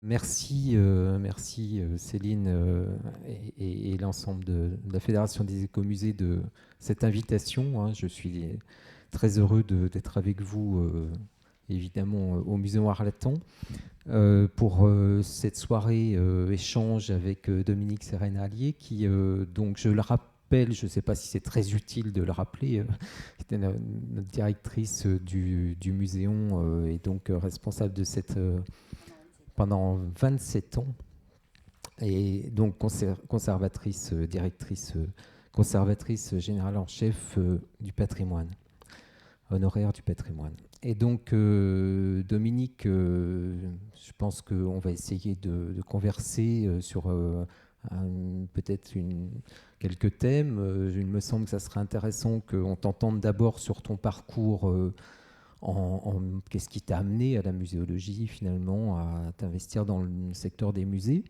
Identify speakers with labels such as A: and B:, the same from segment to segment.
A: Merci Céline et l'ensemble de la Fédération des écomusées de cette invitation, hein. Je suis très heureux d'être avec vous, évidemment, au Musée Arlatan, pour cette soirée échange avec Dominique Serena-Allier, qui, donc, je le rappelle, je ne sais pas si c'est très utile de le rappeler, était notre directrice du Muséon et donc responsable de cette... pendant 27 ans, et donc conservatrice, directrice, conservatrice générale en chef du patrimoine, honoraire du patrimoine. Et donc, Dominique, je pense qu'on va essayer de converser sur peut-être quelques thèmes. Il me semble que ça serait intéressant qu'on t'entende d'abord sur ton parcours. Qu'est-ce qui t'a amené à la muséologie, finalement, à t'investir dans le secteur des musées,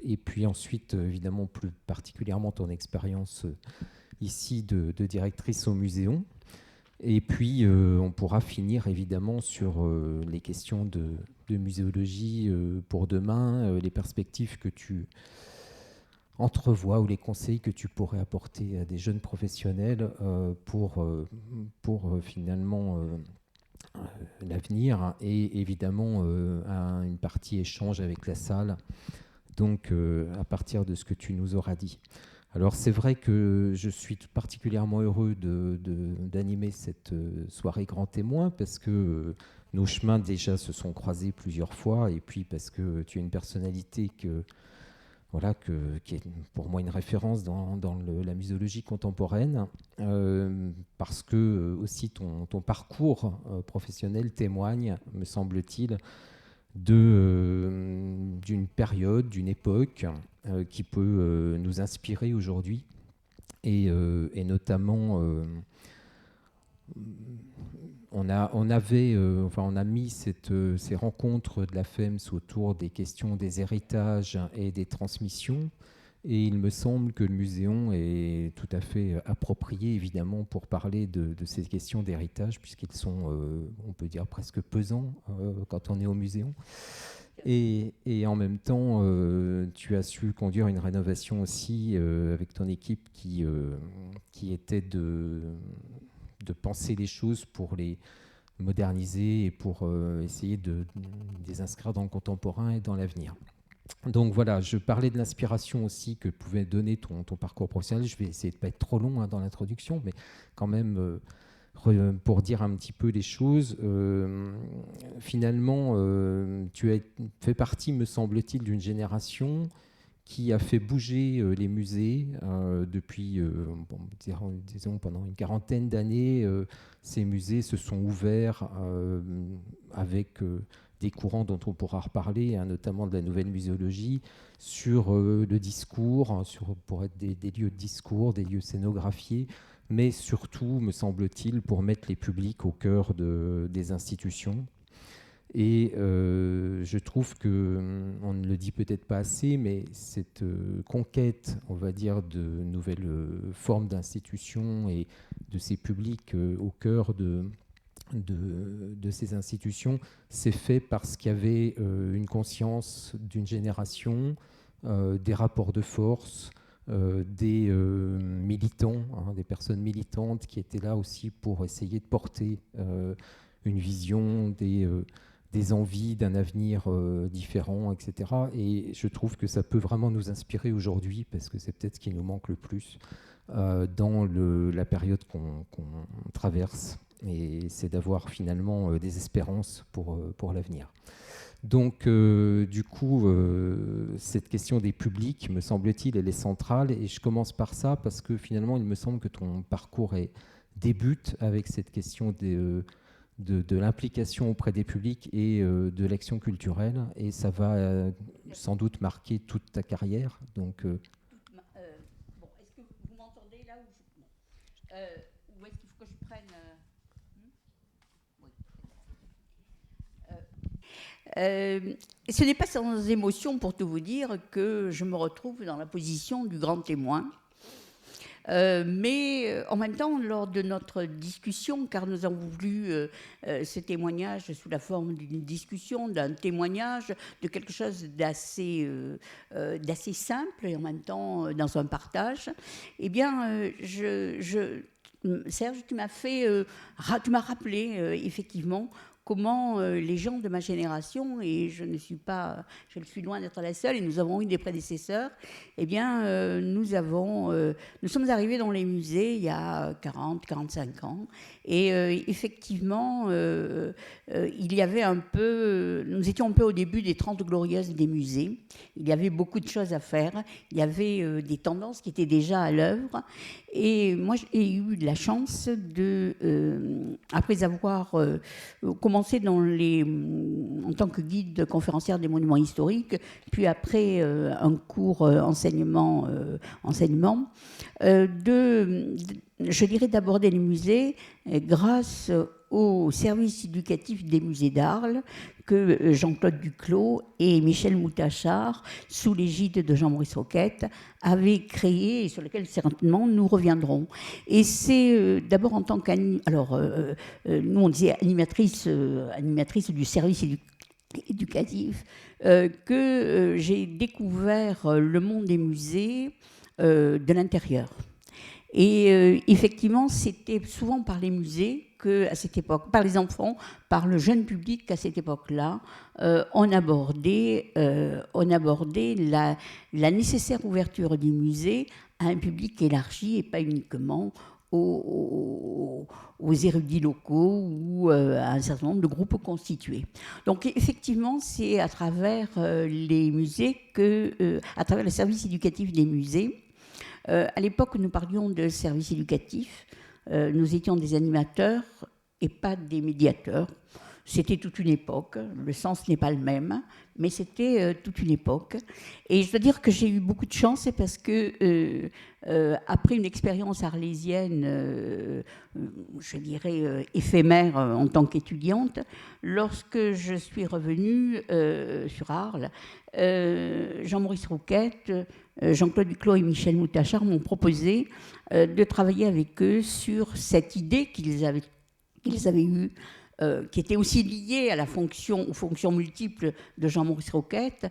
A: et puis ensuite, évidemment, plus particulièrement ton expérience ici de directrice au Muséon. Et puis, on pourra finir, évidemment, sur les questions de muséologie pour demain, les perspectives que tu entrevois ou les conseils que tu pourrais apporter à des jeunes professionnels pour finalement l'avenir, et évidemment une partie échange avec la salle, donc à partir de ce que tu nous auras dit. Alors c'est vrai que je suis particulièrement heureux d'animer cette soirée Grand Témoin, parce que nos chemins déjà se sont croisés plusieurs fois, et puis parce que tu es une personnalité voilà, qui est pour moi une référence dans la muséologie contemporaine, parce que aussi ton parcours professionnel témoigne, me semble-t-il, d'une période, d'une époque qui peut nous inspirer aujourd'hui, et notamment on a mis ces rencontres de la FEMS autour des questions des héritages et des transmissions. Et il me semble que le Muséon est tout à fait approprié, évidemment, pour parler de ces questions d'héritage, puisqu'ils sont, on peut dire, presque pesants quand on est au Muséon. Et en même temps, tu as su conduire une rénovation aussi avec ton équipe qui était de penser les choses pour les moderniser et pour essayer de les inscrire dans le contemporain et dans l'avenir. Donc voilà, je parlais de l'inspiration aussi que pouvait donner ton parcours professionnel. Je vais essayer de ne pas être trop long dans l'introduction, mais quand même, pour dire un petit peu les choses, finalement, tu as fait partie, me semble-t-il, d'une génération qui a fait bouger les musées depuis, disons, pendant une quarantaine d'années. Ces musées se sont ouverts avec des courants dont on pourra reparler, hein, notamment de la nouvelle muséologie, sur le discours, hein, pour être des lieux de discours, des lieux scénographiés, mais surtout, me semble-t-il, pour mettre les publics au cœur des institutions. Et je trouve on ne le dit peut-être pas assez, mais cette conquête, on va dire, de nouvelles formes d'institutions et de ces publics au cœur de ces institutions s'est fait parce qu'il y avait une conscience d'une génération, des rapports de force, des militants, hein, des personnes militantes qui étaient là aussi pour essayer de porter une vision, des envies d'un avenir différent, etc. Et je trouve que ça peut vraiment nous inspirer aujourd'hui, parce que c'est peut-être ce qui nous manque le plus dans la période qu'on traverse, et c'est d'avoir finalement des espérances pour l'avenir. Donc, du coup, cette question des publics, me semble-t-il, elle est centrale, et je commence par ça parce que finalement, il me semble que ton parcours débute avec cette question de l'implication auprès des publics et de l'action culturelle, et ça va sans doute marquer toute ta carrière. Donc,
B: bon, est-ce que vous m'entendez là ou est-ce qu'il faut que je prenne oui. Ce n'est pas sans émotion, pour tout vous dire, que je me retrouve dans la position du grand témoin. Mais en même temps, lors de notre discussion, car nous avons voulu ce témoignage sous la forme d'une discussion, d'un témoignage, de quelque chose d'assez simple et en même temps dans un partage, eh bien, Serge, tu m'as rappelé effectivement comment les gens de ma génération, et je suis loin d'être la seule, et nous avons eu des prédécesseurs, eh bien, nous sommes arrivés dans les musées il y a 45 ans, et effectivement, il y avait nous étions un peu au début des 30 glorieuses des musées, il y avait beaucoup de choses à faire, il y avait des tendances qui étaient déjà à l'œuvre, et moi j'ai eu la chance après avoir commencé en tant que guide conférencière des monuments historiques, puis après un cours enseignement, je dirais d'aborder les musées grâce au service éducatif des musées d'Arles que Jean-Claude Duclos et Michel Moutachard, sous l'égide de Jean-Maurice Roquette, avaient créé et sur lequel certainement nous reviendrons. Et c'est d'abord en tant nous on disait animatrice du service éducatif, que j'ai découvert le monde des musées de l'intérieur. Et effectivement, c'était souvent par les musées qu'à cette époque, par les enfants, par le jeune public qu'à cette époque-là, on abordait la nécessaire ouverture du musée à un public élargi et pas uniquement aux érudits locaux ou à un certain nombre de groupes constitués. Donc effectivement, c'est à travers les musées à travers le service éducatif des musées. À l'époque où nous parlions de service éducatif, nous étions des animateurs et pas des médiateurs. C'était toute une époque, le sens n'est pas le même, mais c'était toute une époque. Et je dois dire que j'ai eu beaucoup de chance parce que, après une expérience arlésienne, je dirais éphémère en tant qu'étudiante, lorsque je suis revenue sur Arles, Jean-Maurice Roquette, Jean-Claude Duclos et Michel Moutachard m'ont proposé de travailler avec eux sur cette idée qu'ils avaient eue, qui était aussi liée aux fonctions multiples de Jean-Maurice Roquette,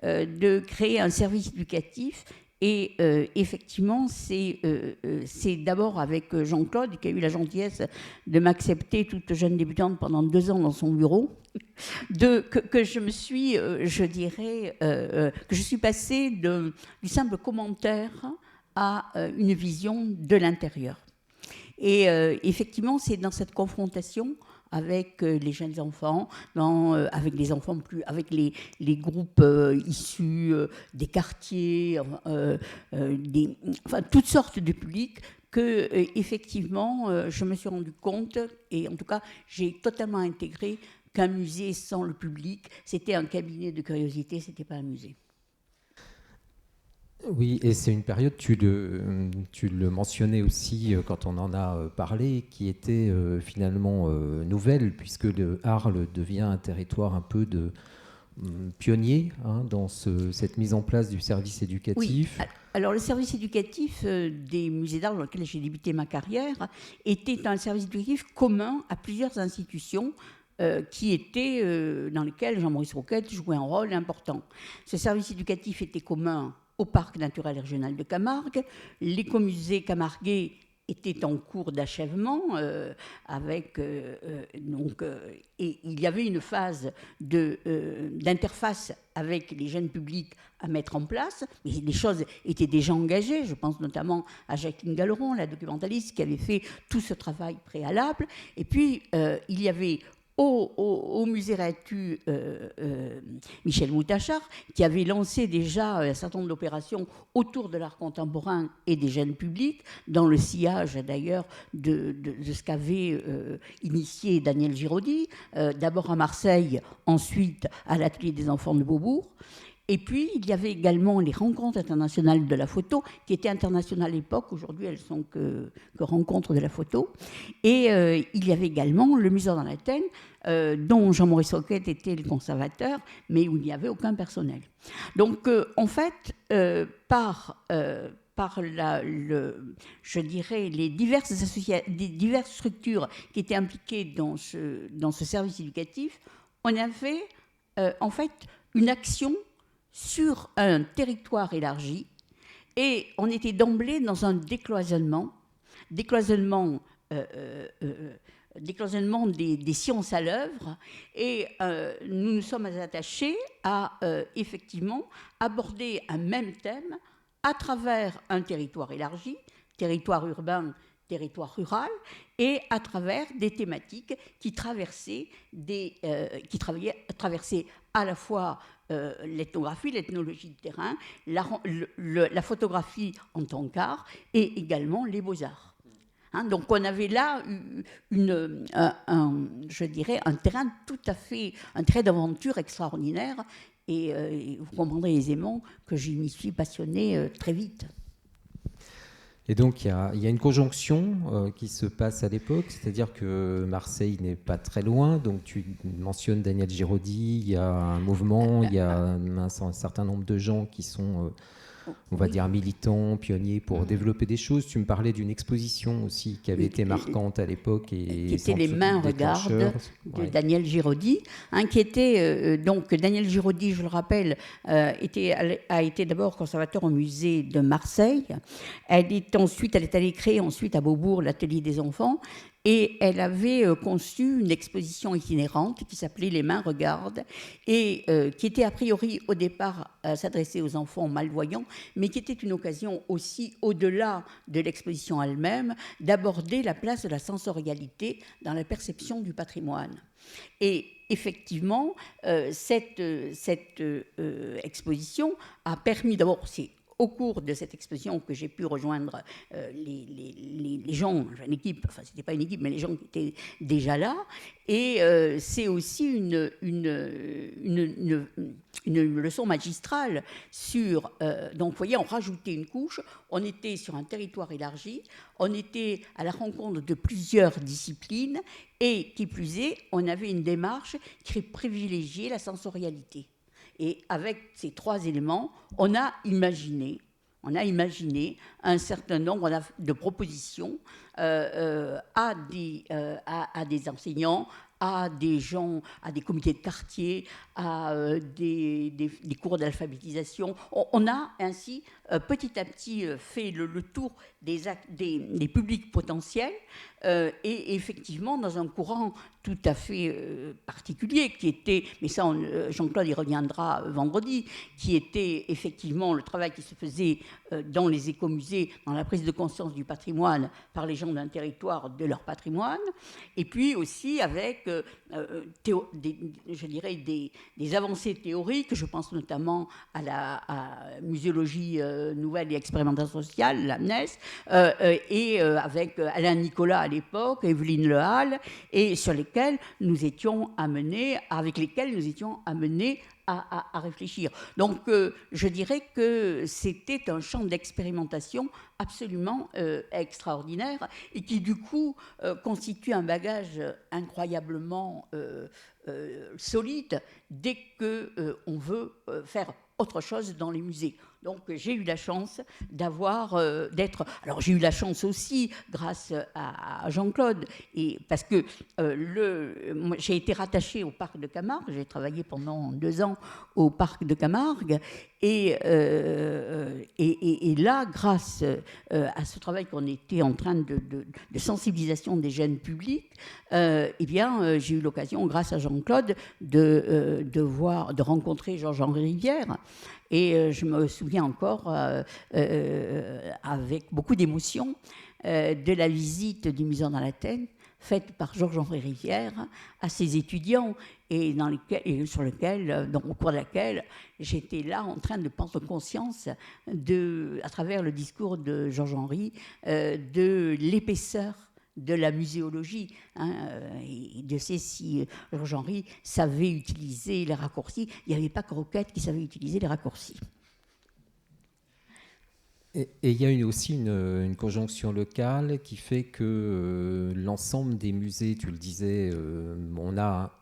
B: de créer un service éducatif. Et effectivement, c'est d'abord avec Jean-Claude, qui a eu la gentillesse de m'accepter, toute jeune débutante, pendant 2 ans dans son bureau, que je me suis, que je suis passée du simple commentaire à une vision de l'intérieur. Et effectivement, c'est dans cette confrontation avec les jeunes enfants, avec les enfants avec les groupes issus des quartiers, toutes sortes de publics, que effectivement, je me suis rendu compte, et en tout cas, j'ai totalement intégré qu'un musée sans le public, c'était un cabinet de curiosité, c'était pas un musée.
A: Oui, et c'est une période, tu le mentionnais aussi quand on en a parlé, qui était finalement nouvelle, puisque Arles devient un territoire un peu de pionnier dans cette mise en place du service éducatif.
B: Oui. Alors le service éducatif des musées d'Arles, dans lequel j'ai débuté ma carrière, était un service éducatif commun à plusieurs institutions dans lesquelles Jean-Maurice Roquette jouait un rôle important. Ce service éducatif était commun au Parc naturel et régional de Camargue. L'écomusée camarguais était en cours d'achèvement et il y avait une phase d'interface avec les jeunes publics à mettre en place, mais les choses étaient déjà engagées. Je pense notamment à Jacqueline Galeron, la documentaliste, qui avait fait tout ce travail préalable. Et puis, il y avait au musée Réatu, Michel Moutachard, qui avait lancé déjà un certain nombre d'opérations autour de l'art contemporain et des jeunes publics, dans le sillage d'ailleurs de ce qu'avait initié Daniel Giraudy, d'abord à Marseille, ensuite à l'atelier des enfants de Beaubourg. Et puis, il y avait également les rencontres internationales de la photo, qui étaient internationales à l'époque. Aujourd'hui, elles sont que rencontres de la photo. Et il y avait également le musée d'en Athènes, dont Jean-Maurice Roquette était le conservateur, mais où il n'y avait aucun personnel. Donc, en fait, par par je dirais, les diverses structures qui étaient impliquées dans ce service éducatif, on avait en fait une action sur un territoire élargi, et on était d'emblée dans un décloisonnement des sciences à l'œuvre, et nous nous sommes attachés à effectivement aborder un même thème à travers un territoire élargi, territoire urbain, territoire rural, et à travers des thématiques qui traversaient à la fois l'ethnographie, l'ethnologie de terrain, la photographie en tant qu'art, et également les beaux-arts. Donc on avait là je dirais, un terrain d'aventure extraordinaire, et vous comprendrez aisément que je m'y suis passionnée très vite.
A: Et donc, il y a une conjonction qui se passe à l'époque, c'est-à-dire que Marseille n'est pas très loin. Donc, tu mentionnes Daniel Giraudy, il y a un mouvement, il y a un certain nombre de gens qui sont, on va dire, militants, pionniers pour développer des choses. Tu me parlais d'une exposition aussi qui avait été marquante à l'époque. Qui
B: était Les mains regardent de Daniel Giraudy, qui était, donc Daniel Giraudy, je le rappelle, a été d'abord conservateur au musée de Marseille. Elle est allée créer ensuite à Beaubourg l'Atelier des enfants, et elle avait conçu une exposition itinérante qui s'appelait Les mains regardent, et qui était a priori au départ s'adresser aux enfants malvoyants, mais qui était une occasion aussi, au-delà de l'exposition elle-même, d'aborder la place de la sensorialité dans la perception du patrimoine. Et effectivement, cette exposition a permis, d'abord, c'est au cours de cette exposition que j'ai pu rejoindre les gens, l'équipe, enfin c'était pas une équipe, mais les gens qui étaient déjà là, et c'est aussi une leçon magistrale sur, donc vous voyez, on rajoutait une couche, on était sur un territoire élargi, on était à la rencontre de plusieurs disciplines, et qui plus est, on avait une démarche qui privilégiait la sensorialité. Et avec ces trois éléments, on a imaginé un certain nombre de propositions à des enseignants, à des gens, à des comités de quartier, à des cours d'alphabétisation. On a ainsi petit à petit fait le tour des publics potentiels, et effectivement dans un courant tout à fait particulier qui était, mais ça Jean-Claude y reviendra vendredi, qui était effectivement le travail qui se faisait dans les écomusées, dans la prise de conscience du patrimoine par les gens d'un territoire, de leur patrimoine, et puis aussi avec je dirais des avancées théoriques. Je pense notamment à la muséologie nouvelle et expérimentation sociale, la MNES, et avec Alain Nicolas à l'époque, Evelyne Lehalle, et avec lesquels nous étions amenés à réfléchir. Donc, je dirais que c'était un champ d'expérimentation absolument extraordinaire, et qui, du coup, constitue un bagage incroyablement solide dès qu'on veut faire autre chose dans les musées. Donc j'ai eu la chance d'être... Alors j'ai eu la chance aussi grâce à Jean-Claude, et parce que j'ai été rattachée au parc de Camargue, j'ai travaillé pendant 2 ans au parc de Camargue, et là, grâce à ce travail qu'on était en train de sensibilisation des jeunes publics, eh bien, j'ai eu l'occasion, grâce à Jean-Claude, de rencontrer Georges-Henri Rivière. Et je me souviens encore, avec beaucoup d'émotion, de la visite du musée dans l'Athènes, faite par Georges-Henri Rivière à ses étudiants, et au cours de laquelle j'étais là en train de prendre conscience, à travers le discours de Georges-Henri, de l'épaisseur de la muséologie. Et Dieu sait si Georges-Henri savait utiliser les raccourcis. Il n'y avait pas que Roquette qui savait utiliser les raccourcis.
A: Et il y a aussi une conjonction locale qui fait que l'ensemble des musées, tu le disais, on a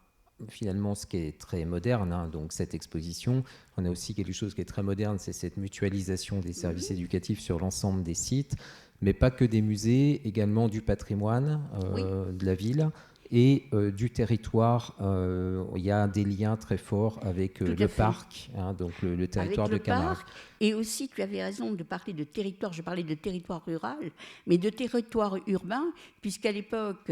A: finalement ce qui est très moderne, hein, donc cette exposition. On a aussi quelque chose qui est très moderne, c'est cette mutualisation des services éducatifs sur l'ensemble des sites, mais pas que des musées, également du patrimoine de la ville et du territoire. Il y a des liens très forts avec le parc, hein, donc le territoire de Camargue.
B: Et aussi, tu avais raison de parler de territoire, je parlais de territoire rural, mais de territoire urbain, puisqu'à l'époque,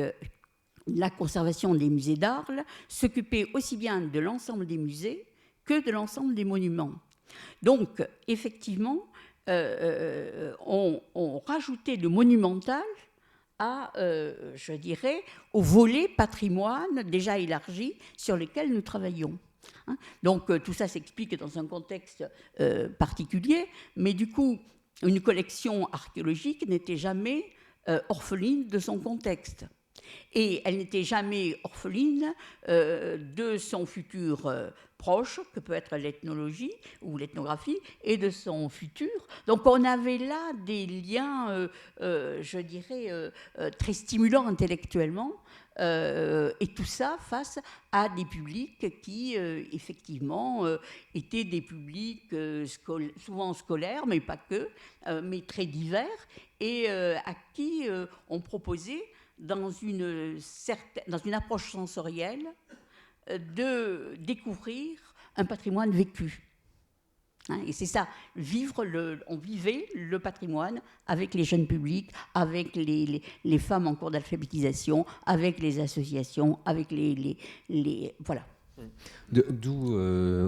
B: la conservation des musées d'Arles s'occupait aussi bien de l'ensemble des musées que de l'ensemble des monuments. Donc, effectivement, on rajoutait le monumental je dirais, au volet patrimoine déjà élargi sur lesquels nous travaillons. Donc, tout ça s'explique dans un contexte particulier, mais du coup, une collection archéologique n'était jamais orpheline de son contexte. Et elle n'était jamais orpheline de son futur proche, que peut être l'ethnologie ou l'ethnographie, et de son futur. Donc on avait là des liens, je dirais, très stimulants intellectuellement, et tout ça face à des publics qui, effectivement, étaient des publics souvent scolaires, mais pas que, mais très divers, et à qui on proposait dans une approche sensorielle, de découvrir un patrimoine vécu. Et c'est ça, on vivait le patrimoine avec les jeunes publics, avec les femmes en cours d'alphabétisation, avec les associations, avec voilà.
A: D'où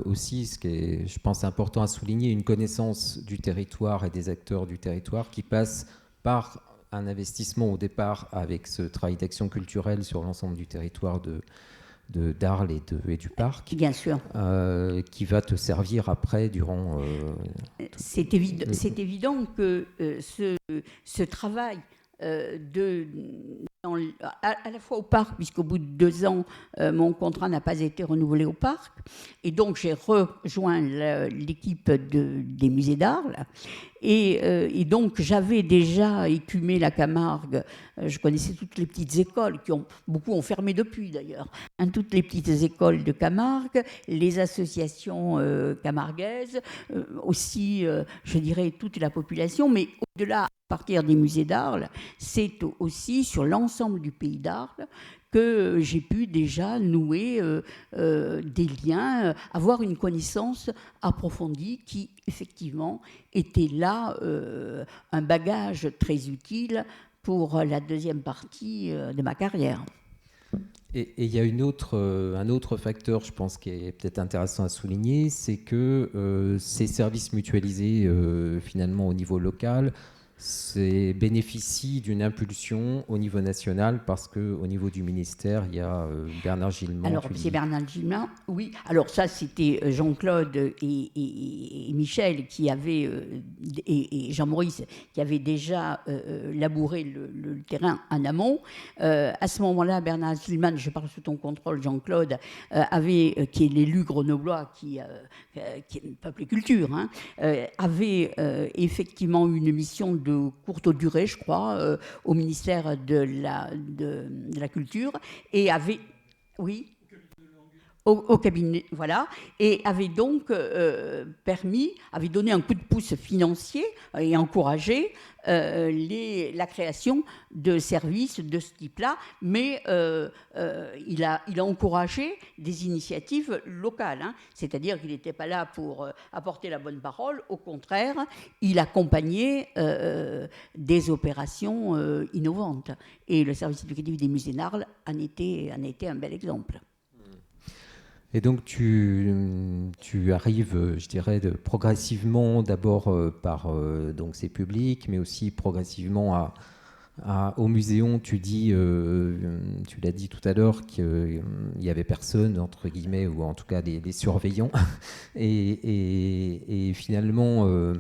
A: aussi ce qui est, je pense, important à souligner, une connaissance du territoire et des acteurs du territoire qui passe par un investissement au départ avec ce travail d'action culturelle sur l'ensemble du territoire d'Arles et du parc.
B: Bien sûr.
A: Qui va te servir après durant...
B: C'est évident que ce travail à la fois au parc, puisqu'au bout de 2 ans, mon contrat n'a pas été renouvelé au parc, et donc j'ai rejoint l'équipe des musées d'Arles, et donc j'avais déjà écumé la Camargue. Je connaissais toutes les petites écoles, beaucoup ont fermé depuis d'ailleurs, toutes les petites écoles de Camargue, les associations camarguaises, aussi, je dirais, toute la population, mais au-delà, à partir des musées d'Arles, c'est aussi sur l'ensemble du pays d'Arles que j'ai pu déjà nouer des liens, avoir une connaissance approfondie qui, effectivement, était là un bagage très utile pour la deuxième partie de ma carrière.
A: Et il y a un autre facteur, je pense, qui est peut-être intéressant à souligner, c'est que ces services mutualisés, finalement, au niveau local, bénéficie d'une impulsion au niveau national parce qu'au niveau du ministère, il y a Bernard Gilman.
B: Alors, c'est Bernard Gilman, oui. Alors ça, c'était Jean-Claude et Michel qui avaient, et Jean-Maurice, qui avaient déjà labouré le terrain en amont. À ce moment-là, Bernard Gilman, je parle sous ton contrôle, Jean-Claude, qui est l'élu grenoblois, qui est Peuple et Culture, avait effectivement une mission de courte durée, je crois, au ministère de la Culture, et avait, oui, au cabinet, voilà, et avait donc avait donné un coup de pouce financier et encouragé la création de services de ce type-là, mais il a encouragé des initiatives locales, c'est-à-dire qu'il n'était pas là pour apporter la bonne parole, au contraire, il accompagnait des opérations innovantes, et le service éducatif des musées d'Arles en était un bel exemple.
A: Et donc tu arrives, je dirais, progressivement d'abord par donc ces publics, mais aussi progressivement au Muséon. Tu l'as dit tout à l'heure, qu'il y avait personne, entre guillemets, ou en tout cas des surveillants. Et finalement,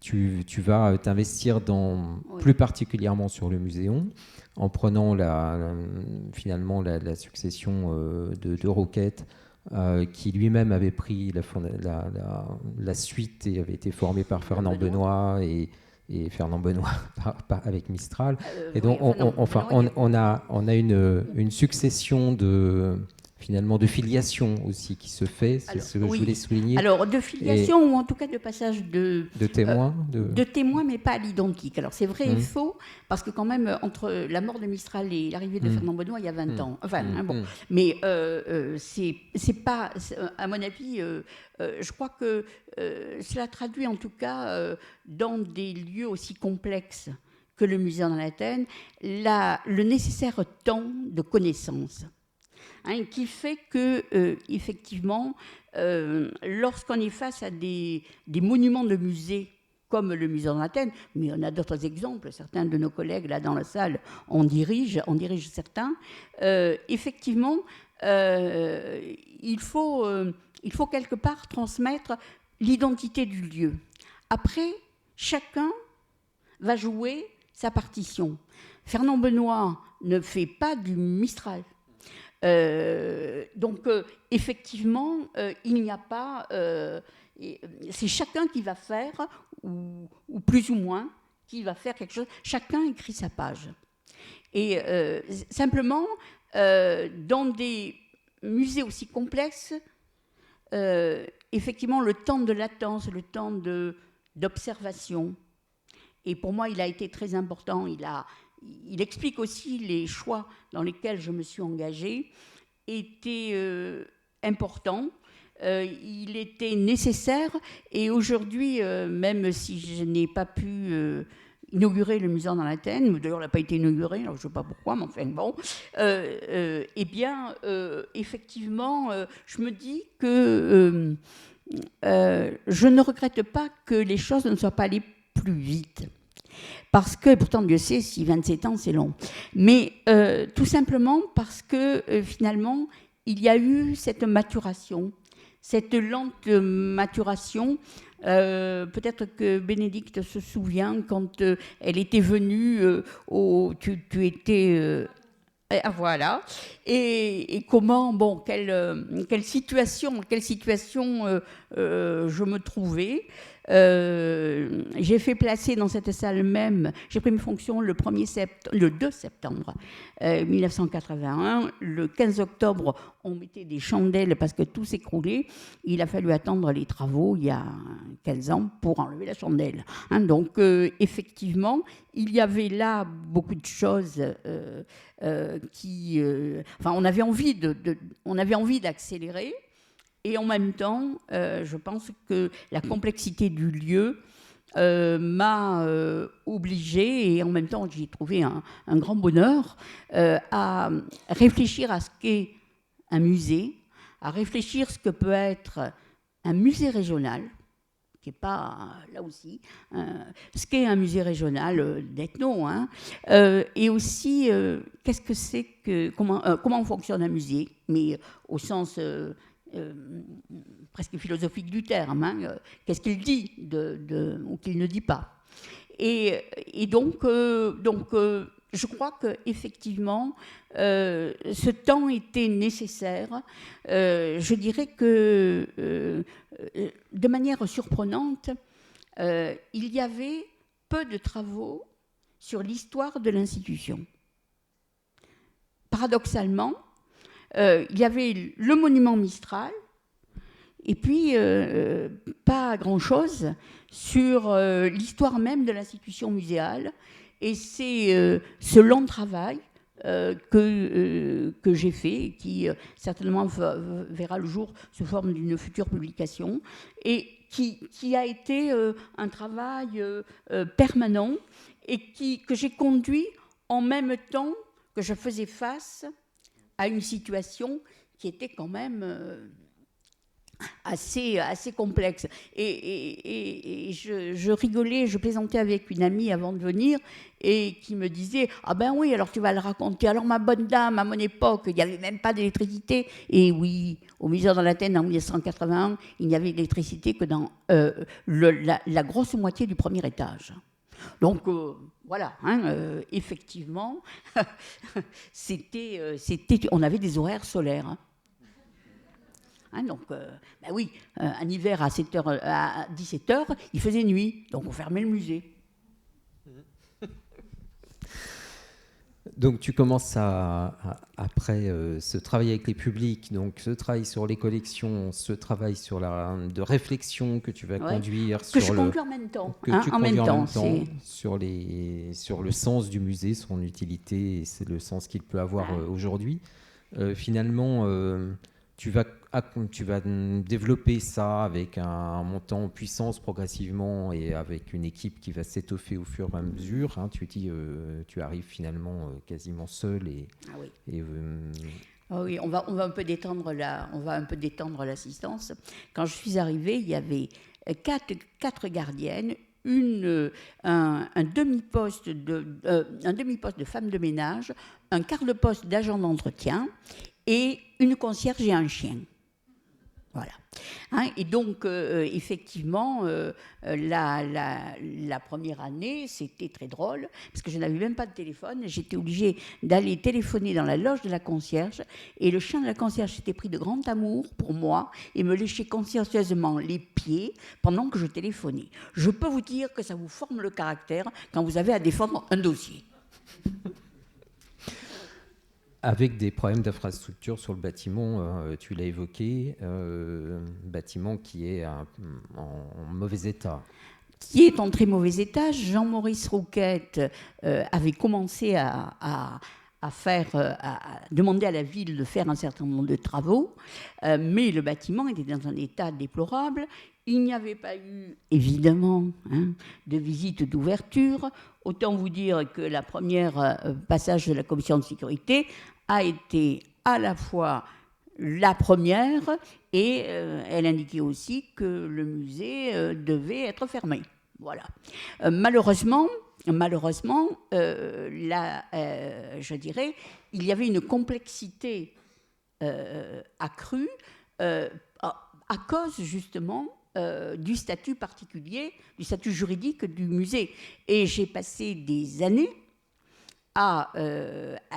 A: tu vas t'investir plus particulièrement sur le Muséon, en prenant finalement la succession de Roquette, qui lui-même avait pris la suite et avait été formé par Fernand Benoît et Fernand Benoît avec Mistral. Et donc, on a une succession finalement de filiation aussi qui se fait, c'est ce que je voulais souligner.
B: Alors, de filiation ou en tout cas de passage de
A: témoins
B: de témoins, mais pas à l'identique. Alors, c'est vrai et faux, parce que quand même, entre la mort de Mistral et l'arrivée de Fernand Benoît, il y a 20 ans. Enfin, bon. Mais c'est pas, à mon avis, je crois que cela traduit en tout cas, dans des lieux aussi complexes que le musée en Athènes, le nécessaire temps de connaissance. Qui fait que, effectivement, lorsqu'on est face à des monuments de musée, comme le musée en Athènes, mais on a d'autres exemples, certains de nos collègues là dans la salle en dirigent certains, effectivement, il faut quelque part transmettre l'identité du lieu. Après, chacun va jouer sa partition. Fernand Benoît ne fait pas du Mistral. Donc, effectivement, il n'y a pas... c'est chacun qui va faire, ou plus ou moins, qui va faire quelque chose. Chacun écrit sa page. Et simplement, dans des musées aussi complexes, effectivement, le temps de latence, le temps d'observation, et pour moi, il a été très important. Il explique aussi les choix dans lesquels je me suis engagée, étaient importants, il était nécessaire, et aujourd'hui, même si je n'ai pas pu inaugurer le musée en Athènes, d'ailleurs, il n'a pas été inauguré, alors je ne sais pas pourquoi, mais enfin bon, eh bien, effectivement, je me dis que je ne regrette pas que les choses ne soient pas allées plus vite. Parce que, pourtant Dieu sait si 27 ans c'est long, mais tout simplement parce que finalement il y a eu cette maturation, cette lente maturation. Peut-être que Bénédicte se souvient quand elle était venue, tu étais... voilà. Et comment, bon, quelle situation je me trouvais. J'ai fait placer dans cette salle même, j'ai pris mes fonctions le 2 septembre 1981. Le 15 octobre, on mettait des chandelles parce que tout s'écroulait. Il a fallu attendre les travaux il y a 15 ans pour enlever la chandelle. Donc, effectivement, il y avait là beaucoup de choses enfin, on avait envie d'accélérer. Et en même temps, je pense que la complexité du lieu m'a obligée, et en même temps, j'ai trouvé un grand bonheur à réfléchir à ce qu'est un musée, à réfléchir ce que peut être un musée régional, qui n'est pas, là aussi, ce qu'est un musée régional d'ethno, et aussi, qu'est-ce que c'est que, comment fonctionne un musée, mais au sens... presque philosophique du terme, qu'est-ce qu'il dit ou qu'il ne dit pas. Et donc, je crois qu'effectivement, ce temps était nécessaire. Je dirais que, de manière surprenante, il y avait peu de travaux sur l'histoire de l'institution. Paradoxalement, il y avait le monument Mistral, et puis pas grand-chose sur l'histoire même de l'institution muséale. Et c'est ce long travail que j'ai fait, et qui certainement verra le jour sous forme d'une future publication, et qui a été un travail permanent, et que j'ai conduit en même temps que je faisais face à une situation qui était quand même assez complexe. Et je rigolais, je plaisantais avec une amie avant de venir, et qui me disait « Ah ben oui, alors tu vas le raconter. Alors ma bonne dame, à mon époque, il n'y avait même pas d'électricité. » Et oui, au musée en Athènes, en 1981, il n'y avait d'électricité que dans la grosse moitié du premier étage. Donc, voilà, effectivement, on avait des horaires solaires. Donc, oui, un hiver à 17h, il faisait nuit, donc on fermait le musée.
A: Donc tu commences après ce travail avec les publics, donc ce travail sur les collections, ce travail de réflexion que tu vas conduire
B: que je conduis en même temps,
A: sur le sens du musée, son utilité, et c'est le sens qu'il peut avoir aujourd'hui. Finalement, tu vas développer ça avec un montant en puissance progressivement et avec une équipe qui va s'étoffer au fur et à mesure. Hein. Tu arrives finalement quasiment seul
B: oui, on va un peu détendre l'assistance. Quand je suis arrivée, il y avait quatre gardiennes, un demi-poste de femme de ménage, un quart de poste d'agent d'entretien et une concierge et un chien. Voilà. Hein, et donc, effectivement, la première année, c'était très drôle, parce que je n'avais même pas de téléphone. J'étais obligée d'aller téléphoner dans la loge de la concierge, et le chien de la concierge s'était pris de grand amour pour moi et me léchait consciencieusement les pieds pendant que je téléphonais. Je peux vous dire que ça vous forme le caractère quand vous avez à défendre un dossier.
A: Avec des problèmes d'infrastructure sur le bâtiment, tu l'as évoqué, bâtiment qui est en mauvais état.
B: Qui est en très mauvais état. Jean-Maurice Rouquette avait commencé à demander à la ville de faire un certain nombre de travaux, mais le bâtiment était dans un état déplorable. Il n'y avait pas eu, évidemment, de visite d'ouverture. Autant vous dire que la première passage de la commission de sécurité a été à la fois la première et elle indiquait aussi que le musée devait être fermé. Voilà. Malheureusement, je dirais, il y avait une complexité accrue à cause justement du statut particulier, du statut juridique du musée. Et j'ai passé des années à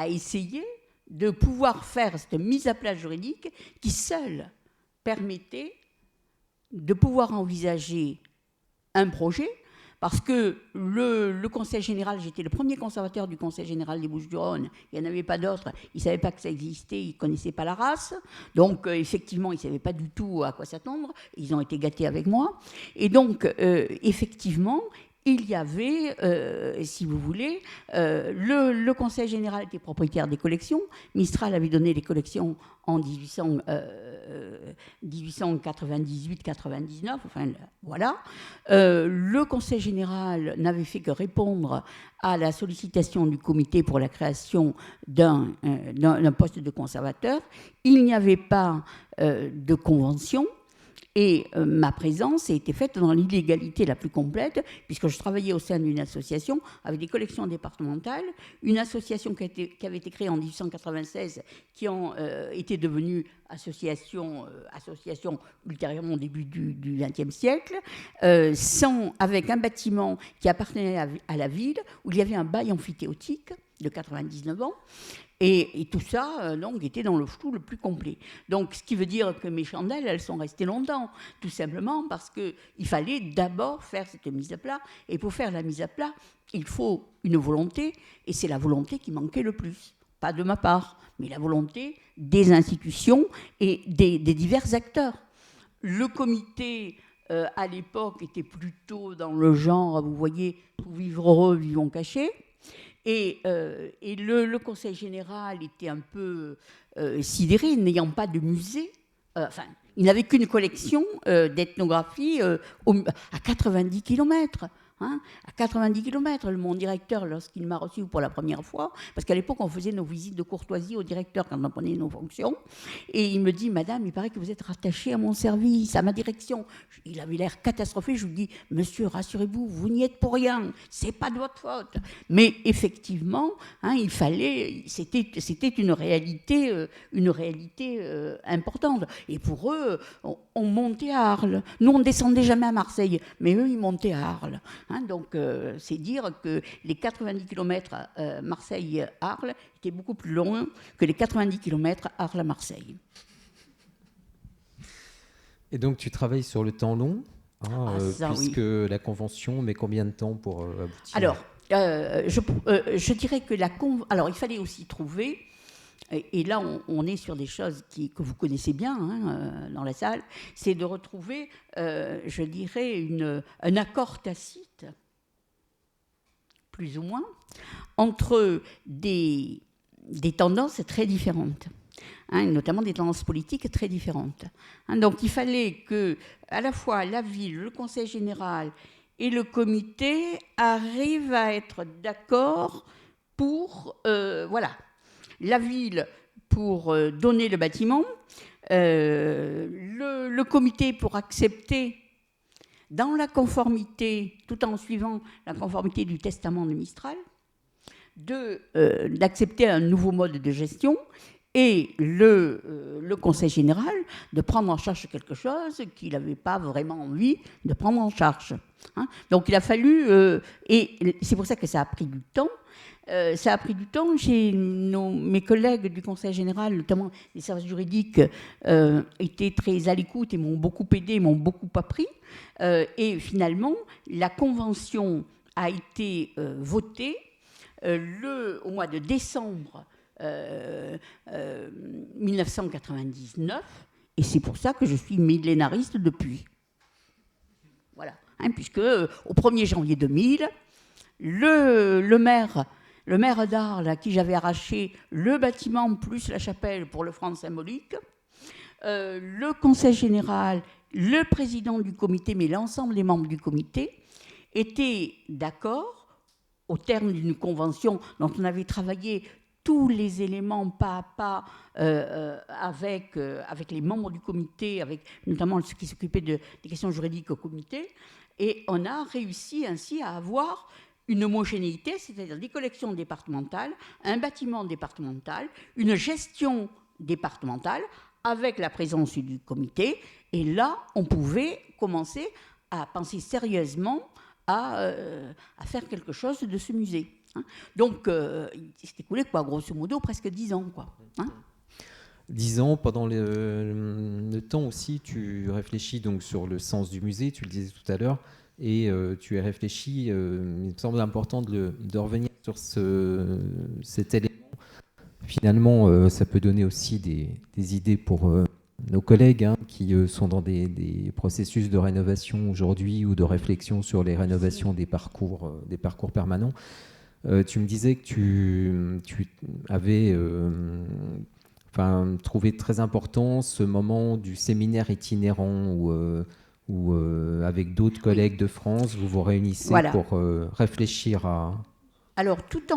B: essayer de pouvoir faire cette mise à plat juridique qui seule permettait de pouvoir envisager un projet, parce que le Conseil général, j'étais le premier conservateur du Conseil général des Bouches-du-Rhône, il n'y en avait pas d'autres, ils ne savaient pas que ça existait, ils ne connaissaient pas la race, donc effectivement, ils ne savaient pas du tout à quoi s'attendre, ils ont été gâtés avec moi, et donc effectivement, il y avait, si vous voulez, le Conseil général était propriétaire des collections. Mistral avait donné les collections en 1898-99, enfin voilà. Le Conseil général n'avait fait que répondre à la sollicitation du comité pour la création d'un poste de conservateur. Il n'y avait pas de convention. Et ma présence a été faite dans l'illégalité la plus complète, puisque je travaillais au sein d'une association avec des collections départementales, une association qui avait été créée en 1896, qui ont été devenue association ultérieurement au début du XXe siècle, avec un bâtiment qui appartenait à la ville, où il y avait un bail emphytéotique de 99 ans. Et tout ça, donc, était dans le flou le plus complet. Donc, ce qui veut dire que mes chandelles, elles sont restées longtemps, tout simplement parce qu'il fallait d'abord faire cette mise à plat. Et pour faire la mise à plat, il faut une volonté, et c'est la volonté qui manquait le plus. Pas de ma part, mais la volonté des institutions et des divers acteurs. Le comité, à l'époque, était plutôt dans le genre, vous voyez, pour vivre heureux, vivons cachés. Et le Conseil général était un peu sidéré, n'ayant pas de musée. Il n'avait qu'une collection d'ethnographie à 90 km. À 90 km, mon directeur, lorsqu'il m'a reçu pour la première fois, parce qu'à l'époque, on faisait nos visites de courtoisie au directeur quand on prenait nos fonctions, et il me dit, madame, il paraît que vous êtes rattachée à mon service, à ma direction. Il avait l'air catastrophé. Je lui dis, monsieur, rassurez-vous, vous n'y êtes pour rien, c'est pas de votre faute. Mais effectivement, il fallait, c'était une réalité importante. Et pour eux, on montait à Arles. Nous, on ne descendait jamais à Marseille, mais eux, ils montaient à Arles. Donc, c'est dire que les 90 km Marseille-Arles étaient beaucoup plus loin que les 90 km Arles-Marseille.
A: Et donc, tu travailles sur le temps long, puisque oui. La convention met combien de temps pour aboutir ?
B: Alors, je dirais que alors il fallait aussi trouver, et là on est sur des choses que vous connaissez bien dans la salle, c'est de retrouver, je dirais, un accord tacite, plus ou moins, entre des tendances très différentes. Notamment des tendances politiques très différentes. Donc il fallait que, à la fois la ville, le conseil général et le comité arrivent à être d'accord pour, la ville pour donner le bâtiment, le comité pour accepter dans la conformité, tout en suivant la conformité du testament de Mistral, d'accepter un nouveau mode de gestion, et le Conseil général de prendre en charge quelque chose qu'il n'avait pas vraiment envie de prendre en charge. Donc il a fallu, et c'est pour ça que ça a pris du temps. Mes collègues du Conseil général, notamment les services juridiques, étaient très à l'écoute et m'ont beaucoup aidé, m'ont beaucoup appris. Et finalement, la convention a été votée au mois de décembre 1999, et c'est pour ça que je suis millénariste depuis. Voilà, puisque au 1er janvier 2000, le maire d'Arles, à qui j'avais arraché le bâtiment plus la chapelle pour le franc symbolique, le conseil général, le président du comité, mais l'ensemble des membres du comité, étaient d'accord, au terme d'une convention dont on avait travaillé tous les éléments pas à pas avec les membres du comité, avec notamment ceux qui s'occupaient des questions juridiques au comité, et on a réussi ainsi à avoir une homogénéité, c'est-à-dire des collections départementales, un bâtiment départemental, une gestion départementale avec la présence du comité, et là, on pouvait commencer à penser sérieusement à faire quelque chose de ce musée. Donc, il s'est écoulé, grosso modo, presque 10 ans.
A: 10 ans, pendant le temps aussi, tu réfléchis donc sur le sens du musée, tu le disais tout à l'heure, et tu as réfléchi, il me semble important de revenir sur cet élément. Finalement, ça peut donner aussi des idées pour nos collègues qui sont dans des processus de rénovation aujourd'hui ou de réflexion sur les rénovations des parcours permanents. Tu me disais que tu avais trouvé très important ce moment du séminaire itinérant où avec d'autres collègues de France, vous vous réunissez pour réfléchir à...
B: Alors, tout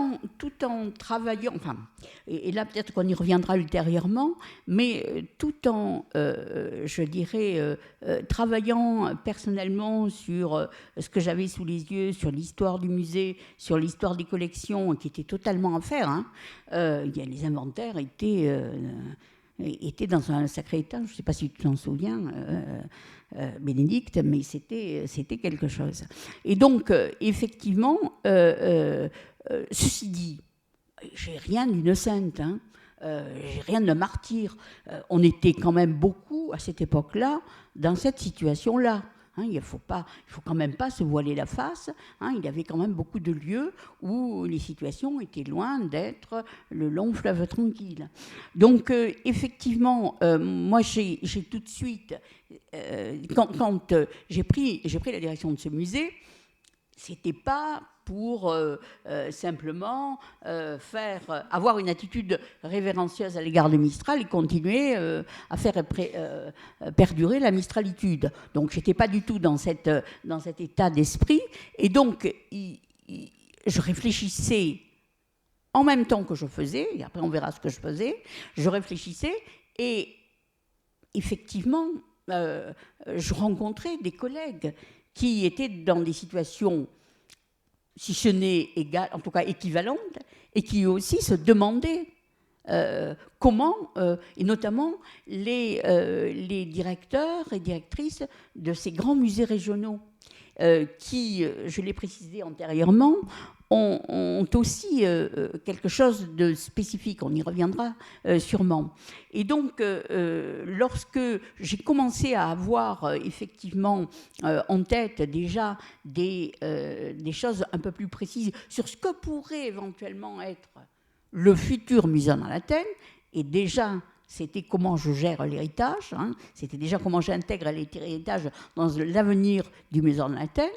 B: en travaillant, et là peut-être qu'on y reviendra ultérieurement, mais tout en, je dirais, travaillant personnellement sur ce que j'avais sous les yeux, sur l'histoire du musée, sur l'histoire des collections, qui était totalement à faire. Les inventaires étaient dans un sacré état, je ne sais pas si tu t'en souviens, Bénédicte, mais c'était quelque chose. Et donc, effectivement, ceci dit, j'ai rien d'une sainte, j'ai rien de martyr. On était quand même beaucoup, à cette époque-là, dans cette situation-là. Il faut quand même pas se voiler la face. Il y avait quand même beaucoup de lieux où les situations étaient loin d'être le long fleuve tranquille. Donc, effectivement, moi, j'ai tout de suite, quand j'ai pris la direction de ce musée, c'était pas pour simplement avoir une attitude révérencieuse à l'égard de Mistral et continuer à faire perdurer la mistralitude. Donc, je n'étais pas du tout dans cet état d'esprit. Et donc, je réfléchissais en même temps que je faisais, et après on verra ce que je faisais, je réfléchissais et effectivement, je rencontrais des collègues qui étaient dans des situations, si ce n'est égales, en tout cas équivalentes, et qui aussi se demandaient comment, et notamment les directeurs et directrices de ces grands musées régionaux. qui, je l'ai précisé antérieurement, ont aussi quelque chose de spécifique, on y reviendra sûrement. Et donc, lorsque j'ai commencé à avoir effectivement en tête déjà des choses un peu plus précises sur ce que pourrait éventuellement être le futur musée dans l'Athènes, et déjà c'était comment je gère l'héritage, c'était déjà comment j'intègre l'héritage dans l'avenir du musée de l'Athènes.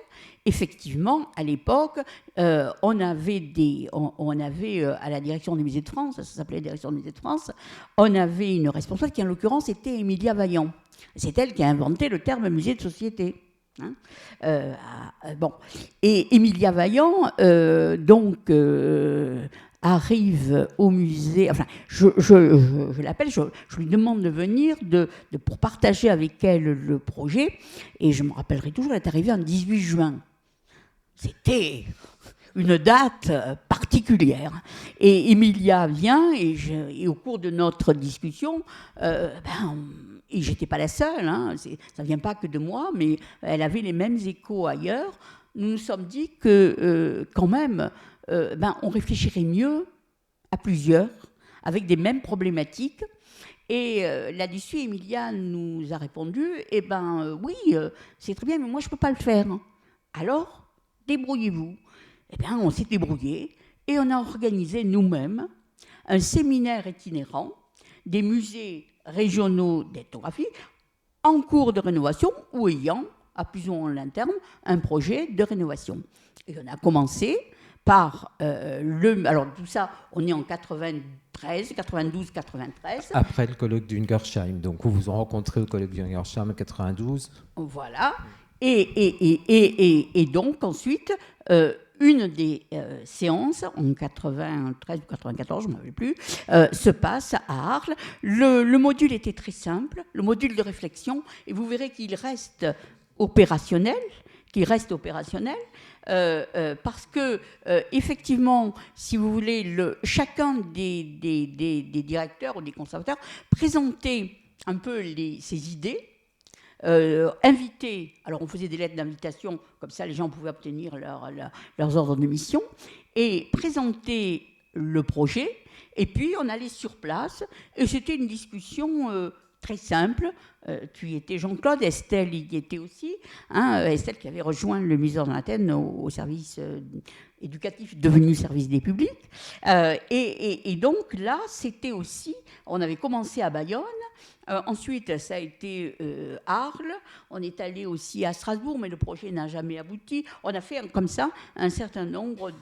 B: Effectivement, à l'époque, on avait à la direction du musée de France, ça s'appelait la direction du musée de France, on avait une responsable qui en l'occurrence était Emilia Vaillant. C'est elle qui a inventé le terme musée de société. Bon. Et Emilia Vaillant, arrive au musée, enfin, je l'appelle, je lui demande de venir pour partager avec elle le projet, et je me rappellerai toujours, elle est arrivée en 18 juin. C'était une date particulière. Et Emilia vient, et au cours de notre discussion, et j'étais pas la seule, ça ne vient pas que de moi, mais elle avait les mêmes échos ailleurs. Nous nous sommes dit que quand même, on réfléchirait mieux à plusieurs, avec des mêmes problématiques. Et là-dessus, Emilia nous a répondu, oui, c'est très bien, mais moi je ne peux pas le faire. Alors, débrouillez-vous. On s'est débrouillé et on a organisé nous-mêmes un séminaire itinérant des musées régionaux d'ethnographie en cours de rénovation ou ayant, à plus ou moins long terme, un projet de rénovation. Et on a commencé par alors tout ça, on est en 92, 93.
A: Après le colloque d'Ungersheim, donc vous vous rencontrez au colloque d'Ungersheim en 92.
B: Voilà. Et donc ensuite, une des séances, en 93 ou 94, je ne me rappelle plus, se passe à Arles. Le module était très simple, le module de réflexion, et vous verrez qu'il reste opérationnel, parce que, effectivement, si vous voulez, chacun des directeurs ou des conservateurs présentait un peu ses idées, inviter, alors on faisait des lettres d'invitation, comme ça les gens pouvaient obtenir leurs ordres de mission, et présenter le projet, et puis on allait sur place, et c'était une discussion très simple. Tu y étais, Jean-Claude, Estelle y était aussi, Estelle qui avait rejoint le musée d'Athènes au service éducatif devenu service des publics, et donc là c'était aussi, on avait commencé à Bayonne. Ensuite, ça a été Arles. On est allé aussi à Strasbourg, mais le projet n'a jamais abouti. On a fait comme ça un certain nombre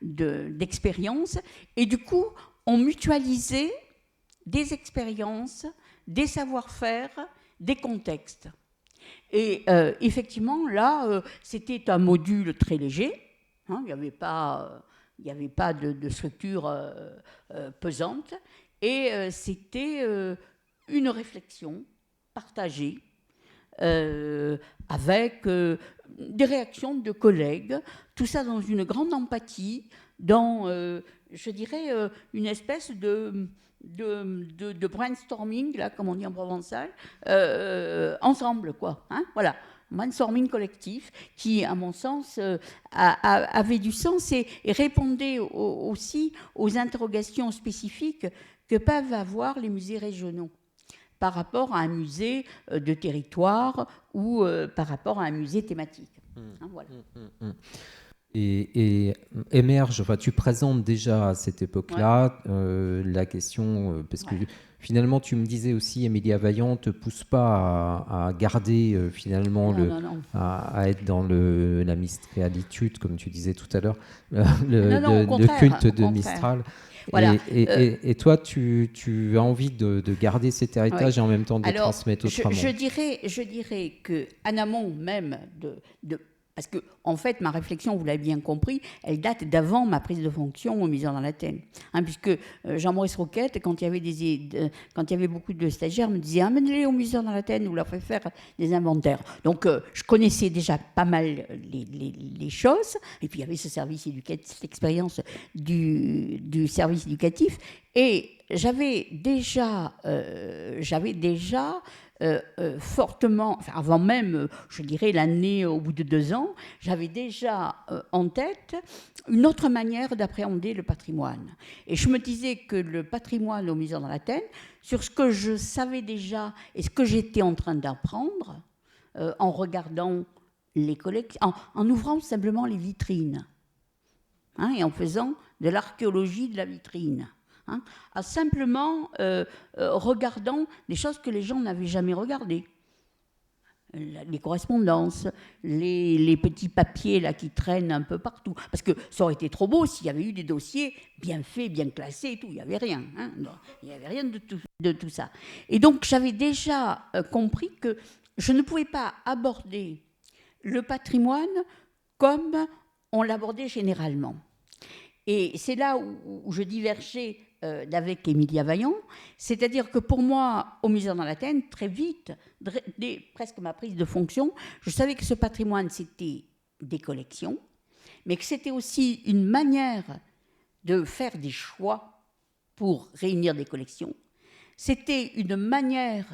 B: d'expériences. Et du coup, on mutualisait des expériences, des savoir-faire, des contextes. Et effectivement, là, c'était un module très léger. Il n'y avait pas de structure pesante. Et c'était une réflexion partagée avec des réactions de collègues, tout ça dans une grande empathie, dans, je dirais, une espèce de brainstorming, là, comme on dit en provençal, ensemble, quoi. Voilà. Brainstorming collectif qui, à mon sens, avait du sens et répondait aussi aux interrogations spécifiques que peuvent avoir les musées régionaux par rapport à un musée de territoire ou par rapport à un musée thématique. Voilà.
A: Et émerge, tu présentes déjà à cette époque-là la question, parce que finalement tu me disais aussi, Emilia Vaillant ne te pousse pas à garder finalement à être dans la mistréalitude, comme tu disais tout à l'heure, le culte de Mistral. Voilà. Et toi, tu as envie de garder cet héritage et en même temps de transmettre autrement.
B: Je dirais qu'en amont même parce que, en fait, ma réflexion, vous l'avez bien compris, elle date d'avant ma prise de fonction au musée dans l'Athènes. Puisque Jean-Maurice Roquette, quand il y avait beaucoup de stagiaires, me disait « Amenez-les au musée dans l'Athènes, vous leur faites faire des inventaires ». Donc, je connaissais déjà pas mal les choses. Et puis, il y avait ce service éducatif, cette expérience du service éducatif. Et j'avais déjà fortement, enfin avant même, je dirais l'année au bout de 2 ans, j'avais déjà en tête une autre manière d'appréhender le patrimoine. Et je me disais que le patrimoine au Musée dans l'Athènes, sur ce que je savais déjà et ce que j'étais en train d'apprendre, en regardant les collections, en ouvrant simplement les vitrines, hein, et en faisant de l'archéologie de la vitrine, hein, à simplement regardant des choses que les gens n'avaient jamais regardées. Les correspondances, les petits papiers là, qui traînent un peu partout. Parce que ça aurait été trop beau s'il y avait eu des dossiers bien faits, bien classés et tout. Il n'y avait rien. Hein, non, il n'y avait rien de tout ça. Et donc, j'avais déjà compris que je ne pouvais pas aborder le patrimoine comme on l'abordait généralement. Et c'est là où je divergeais d'avec Emilia Vaillant, c'est-à-dire que pour moi, au Musée dans l'Athènes, très vite, dès presque ma prise de fonction, je savais que ce patrimoine, c'était des collections, mais que c'était aussi une manière de faire des choix pour réunir des collections. C'était une manière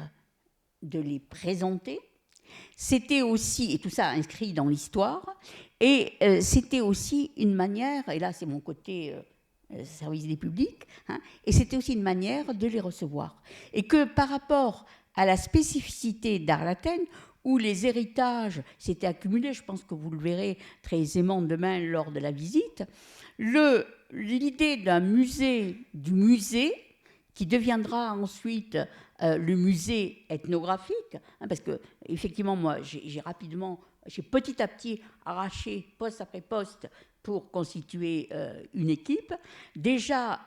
B: de les présenter. C'était aussi, et tout ça inscrit dans l'histoire, et c'était aussi une manière, et là c'est mon côté service des publics, hein, et c'était aussi une manière de les recevoir. Et que par rapport à la spécificité d'Arles-Athènes, où les héritages s'étaient accumulés, je pense que vous le verrez très aisément demain lors de la visite, l'idée d'un musée, du musée, qui deviendra ensuite le musée ethnographique, hein, parce que effectivement moi j'ai petit à petit arraché poste après poste pour constituer une équipe. Déjà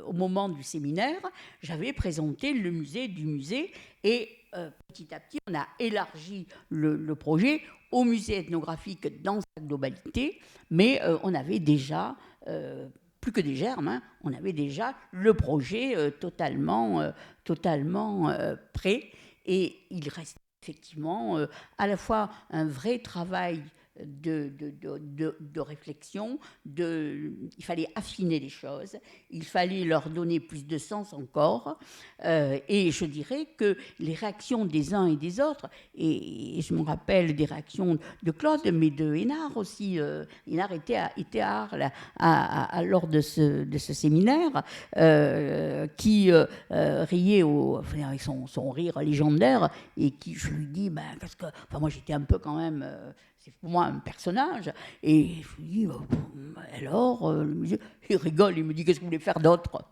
B: au moment du séminaire, j'avais présenté le musée du musée et petit à petit on a élargi le projet au musée ethnographique dans sa globalité, mais on avait déjà plus que des germes, hein, on avait déjà le projet totalement prêt, et il reste effectivement à la fois un vrai travail de réflexion, il fallait affiner les choses, il fallait leur donner plus de sens encore, et je dirais que les réactions des uns et des autres, et je me rappelle des réactions de Claude, mais de Hénard aussi. Hénard était à Arles lors de ce séminaire, qui riait avec son rire légendaire, et qui, je lui dis, parce que moi j'étais un peu quand même... c'est pour moi un personnage. Et je lui dis, alors, le musée, il rigole, il me dit, qu'est-ce que vous voulez faire d'autre?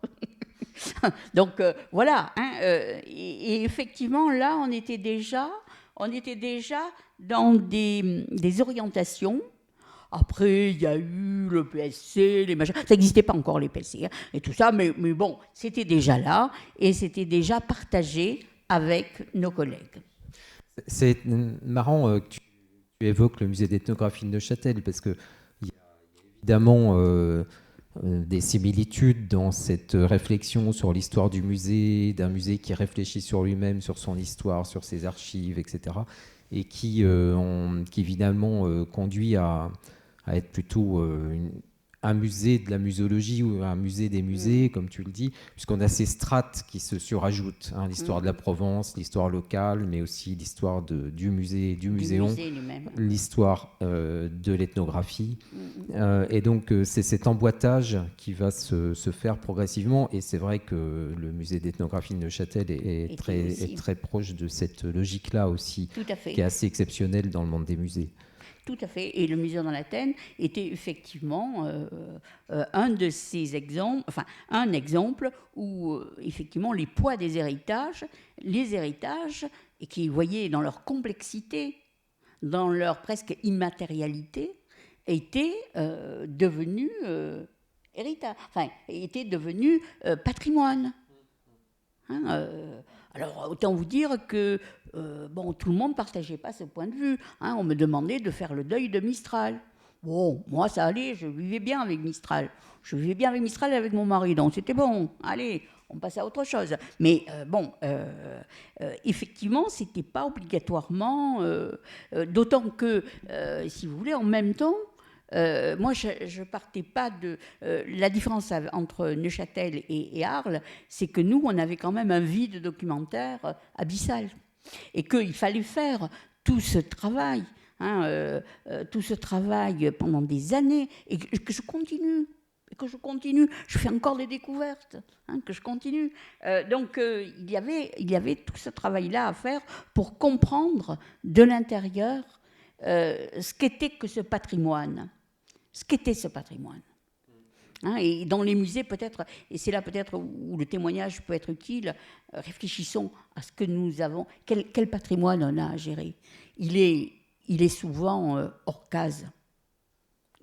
B: Donc voilà. Hein, et effectivement, là, on était déjà dans des orientations. Après, il y a eu le PSC, les machins. Ça n'existait pas encore, les PSC, hein, et tout ça, mais bon, c'était déjà là, et c'était déjà partagé avec nos collègues.
A: C'est marrant que tu évoques le musée d'ethnographie de Neuchâtel, parce qu'il y a évidemment des similitudes dans cette réflexion sur l'histoire du musée, d'un musée qui réfléchit sur lui-même, sur son histoire, sur ses archives, etc., et qui évidemment conduit à être plutôt un musée de la muséologie ou un musée des musées, comme tu le dis, puisqu'on a ces strates qui se surajoutent, hein, l'histoire de la Provence, l'histoire locale, mais aussi l'histoire du musée, du muséon, l'histoire de l'ethnographie. Et donc, c'est cet emboîtage qui va se faire progressivement. Et c'est vrai que le musée d'ethnographie de Neuchâtel est très proche de cette logique-là aussi, qui est assez exceptionnelle dans le monde des musées.
B: Tout à fait. Et le musée dans l'Athènes était effectivement un de ces exemples, enfin un exemple où effectivement les poids des héritages, et qui, vous voyez, dans leur complexité, dans leur presque immatérialité, étaient devenus étaient devenus patrimoine. Hein, alors, autant vous dire que tout le monde ne partageait pas ce point de vue. Hein, on me demandait de faire le deuil de Mistral. Bon, moi, ça allait, je vivais bien avec Mistral. Je vivais bien avec Mistral et avec mon mari, donc c'était bon. Allez, on passe à autre chose. Mais effectivement, ce n'était pas obligatoirement... d'autant que, si vous voulez, en même temps, moi, je ne partais pas de... la différence entre Neuchâtel et Arles, c'est que nous, on avait quand même un vide documentaire abyssal. Et qu'il fallait faire tout ce travail, tout ce travail pendant des années, et que je continue. Je fais encore des découvertes, que je continue. Donc, il y avait tout ce travail-là à faire pour comprendre de l'intérieur ce qu'était que ce patrimoine. Et dans les musées, peut-être, et c'est là peut-être où le témoignage peut être utile, réfléchissons à ce que nous avons, quel patrimoine on a à gérer. Il est souvent hors case.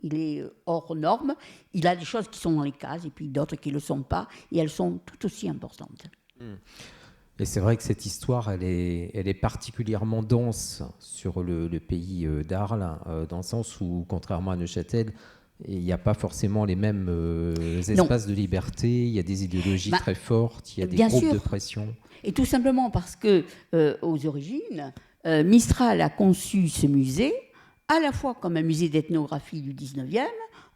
B: Il est hors norme, il a des choses qui sont dans les cases et puis d'autres qui ne le sont pas, et elles sont tout aussi importantes.
A: Et c'est vrai que cette histoire, elle est particulièrement dense sur le pays d'Arles, dans le sens où, contrairement à Neuchâtel, il n'y a pas forcément les mêmes espaces de liberté, il y a des idéologies très fortes, il y a des groupes de pression.
B: Et tout simplement parce que, aux origines, Mistral a conçu ce musée à la fois comme un musée d'ethnographie du 19e,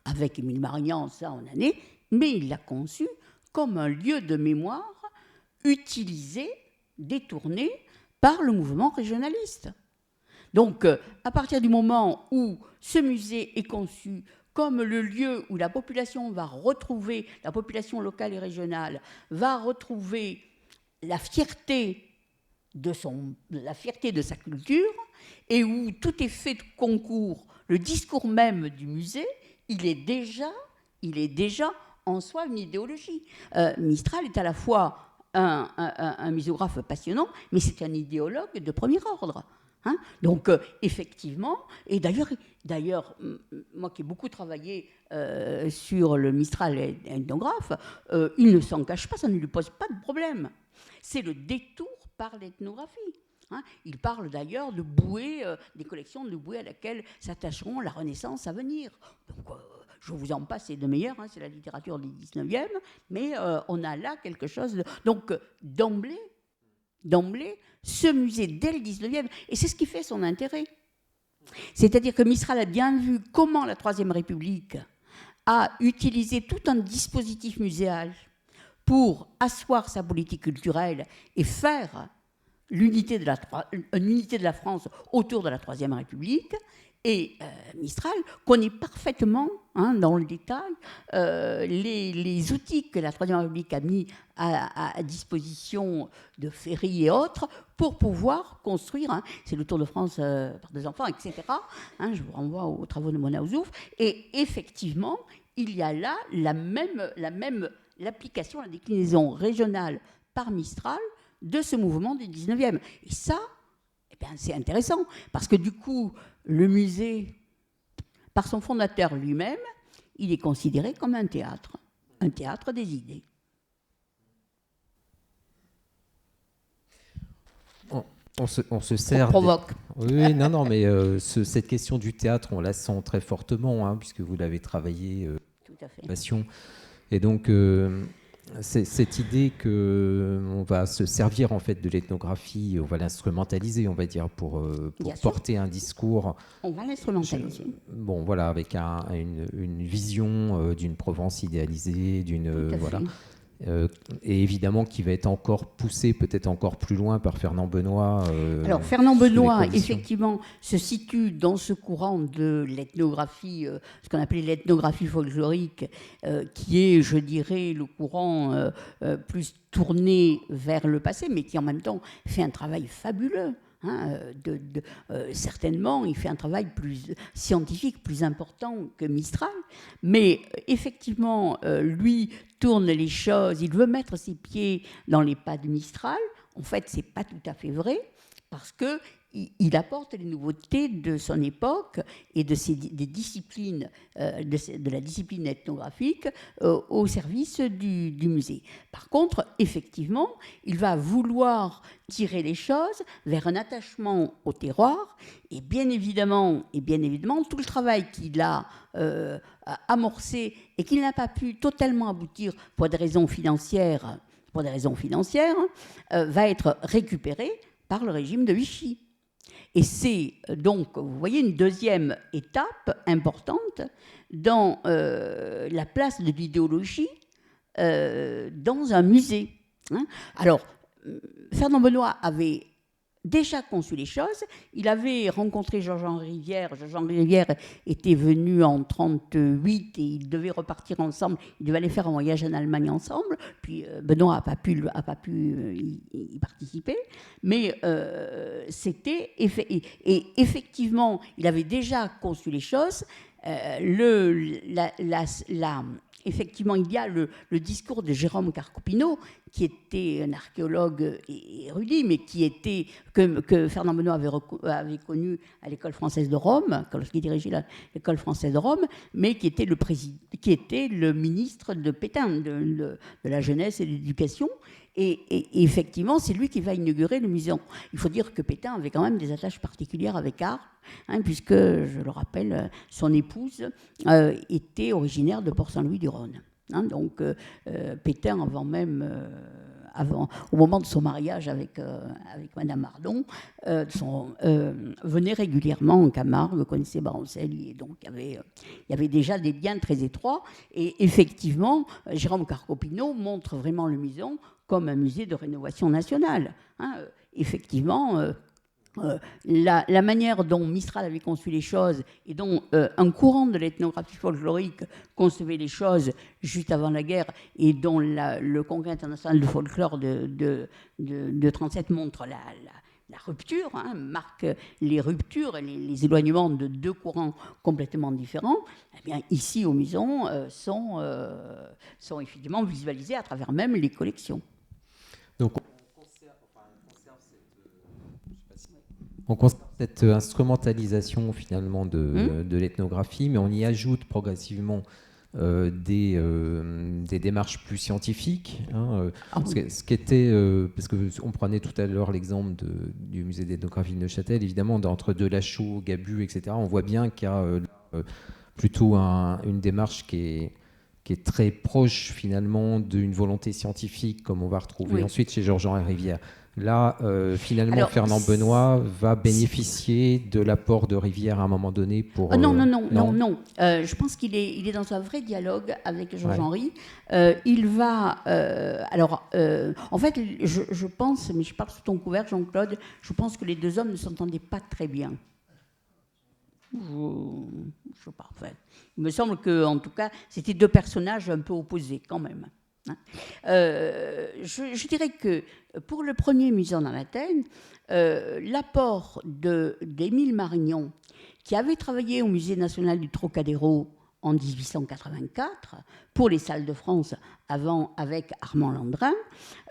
B: avec Émile Marignan, ça on en est, mais il l'a conçu comme un lieu de mémoire utilisé, détourné par le mouvement régionaliste. Donc, à partir du moment où ce musée est conçu comme le lieu où la population va retrouver, la population locale et régionale, va retrouver la fierté de sa culture, et où tout est fait de concours, le discours même du musée, il est déjà en soi une idéologie. Mistral est à la fois un muséographe passionnant, mais c'est un idéologue de premier ordre. Donc, effectivement, et d'ailleurs, moi qui ai beaucoup travaillé sur le Mistral ethnographe, il ne s'en cache pas, ça ne lui pose pas de problème. C'est le détour par l'ethnographie. Il parle d'ailleurs de bouées, des collections de bouées à laquelle s'attacheront la Renaissance à venir. Donc, je vous en passe, c'est de meilleur, c'est la littérature du 19e, mais on a là quelque chose de... Donc, d'emblée, ce musée dès le 19e, et c'est ce qui fait son intérêt. C'est-à-dire que Mistral a bien vu comment la Troisième République a utilisé tout un dispositif muséal pour asseoir sa politique culturelle et faire l'unité de la France autour de la Troisième République. Et Mistral connaît parfaitement, dans le détail, les outils que la Troisième République a mis à disposition de Ferry et autres pour pouvoir construire, c'est le Tour de France par des enfants, etc. Je vous renvoie aux travaux de Mona Ouzouf. Et effectivement, il y a là l'application, la déclinaison régionale par Mistral de ce mouvement du 19e. Et ça, c'est intéressant, parce que du coup, le musée, par son fondateur lui-même, il est considéré comme un théâtre des idées.
A: On se sert...
B: On provoque.
A: Oui, non, mais cette question du théâtre, on la sent très fortement, puisque vous l'avez travaillé
B: Tout à fait.
A: passion. Et donc, cette idée qu'on va se servir en fait de l'ethnographie, on va l'instrumentaliser, on va dire, pour porter un discours.
B: On va l'instrumentaliser.
A: Bon, voilà, avec une vision d'une Provence idéalisée, voilà. Et évidemment qui va être encore poussé peut-être encore plus loin par Fernand Benoît.
B: Alors Fernand Benoît, effectivement, se situe dans ce courant de l'ethnographie, ce qu'on appelait l'ethnographie folklorique, qui est, je dirais, le courant plus tourné vers le passé, mais qui en même temps fait un travail fabuleux. Certainement, il fait un travail plus scientifique, plus important que Mistral, mais effectivement, lui tourne les choses, il veut mettre ses pieds dans les pas de Mistral. En fait, c'est pas tout à fait vrai, parce que il apporte les nouveautés de son époque et des disciplines, de la discipline ethnographique au service du musée. Par contre, effectivement, il va vouloir tirer les choses vers un attachement au terroir et bien évidemment tout le travail qu'il a amorcé et qu'il n'a pas pu totalement aboutir pour des raisons financières, va être récupéré par le régime de Vichy. Et c'est donc, vous voyez, une deuxième étape importante dans la place de l'idéologie dans un musée. Hein. Alors, Fernand Benoît avait déjà conçu les choses. Il avait rencontré Georges-Henri Rivière. Georges-Henri Rivière était venu en 1938 et ils devaient repartir ensemble. Ils devaient aller faire un voyage en Allemagne ensemble. Puis Benoît n'a pas pu y participer. Mais c'était... Et effectivement, il avait déjà conçu les choses. Effectivement, il y a le discours de Jérôme Carcopino, qui était un archéologue érudit, mais que Fernand Benoît avait connu à l'École française de Rome, lorsqu'il dirigeait l'École française de Rome, mais qui était le ministre de Pétain, de la jeunesse et de l'éducation. Et effectivement, c'est lui qui va inaugurer le musée. Il faut dire que Pétain avait quand même des attaches particulières avec Arles, puisque, je le rappelle, son épouse était originaire de Port-Saint-Louis-du-Rhône. Donc, Pétain, au moment de son mariage avec Madame Mardon, venait régulièrement en Camargue, connaissait Baroncelli, et donc il y avait déjà des liens très étroits. Et effectivement, Jérôme Carcopino montre vraiment le musée comme un musée de rénovation nationale. Effectivement, la manière dont Mistral avait conçu les choses et dont un courant de l'ethnographie folklorique concevait les choses juste avant la guerre et dont le Congrès international de folklore de 1937 montre la rupture, marque les ruptures et les éloignements de deux courants complètement différents, eh bien, ici au Muson sont effectivement visualisés à travers même les collections.
A: Donc, on conserve cette instrumentalisation finalement de l'ethnographie, mais on y ajoute progressivement des démarches plus scientifiques. Ce qui était, parce qu'on prenait tout à l'heure l'exemple du musée d'ethnographie de Neuchâtel, évidemment, entre Delachaux, Gabu, etc., on voit bien qu'il y a plutôt une démarche qui est très proche finalement d'une volonté scientifique, comme on va retrouver ensuite chez Georges-Henri Rivière. Là, finalement, alors, Fernand Benoît va bénéficier de l'apport de Rivière à un moment donné pour...
B: Non. Je pense qu'il est dans un vrai dialogue avec Georges-Henri. Il va... en fait, je pense, mais je parle sous ton couvert, Jean-Claude, je pense que les deux hommes ne s'entendaient pas très bien. Je parfait. Il me semble que, en tout cas, c'était deux personnages un peu opposés quand même. Je dirais que pour le premier musée en Athènes, l'apport d'Émile Marignon, qui avait travaillé au Musée national du Trocadéro en 1884 pour les salles de France avant avec Armand Landrin,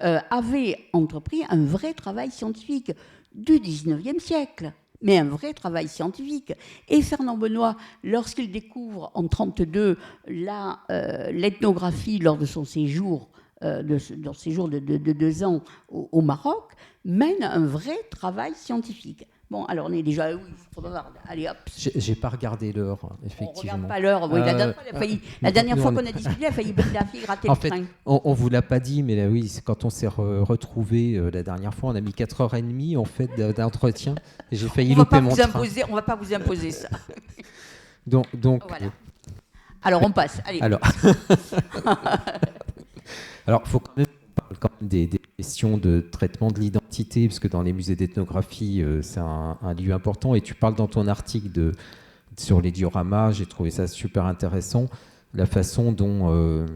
B: avait entrepris un vrai travail scientifique du 19e siècle. Mais un vrai travail scientifique. Et Fernand Benoît, lorsqu'il découvre en 1932 l'ethnographie lors de son séjour, de 2 ans au Maroc, mène un vrai travail scientifique. Bon, alors on est déjà... Allez, hop.
A: J'ai pas regardé l'heure, effectivement. On
B: regarde pas l'heure. Oui, la dernière fois qu'on a discuté, il a failli gratter
A: en
B: le train.
A: On vous l'a pas dit, mais là, oui, quand on s'est retrouvés la dernière fois, on a mis 4h30 en fait d'entretien. Et j'ai failli louper mon train.
B: On va pas vous imposer ça.
A: donc
B: voilà. Alors on passe. Allez.
A: Alors, il faut quand même des questions de traitement de l'identité, parce que dans les musées d'ethnographie, c'est un lieu important. Et tu parles dans ton article sur les dioramas, j'ai trouvé ça super intéressant, la façon dont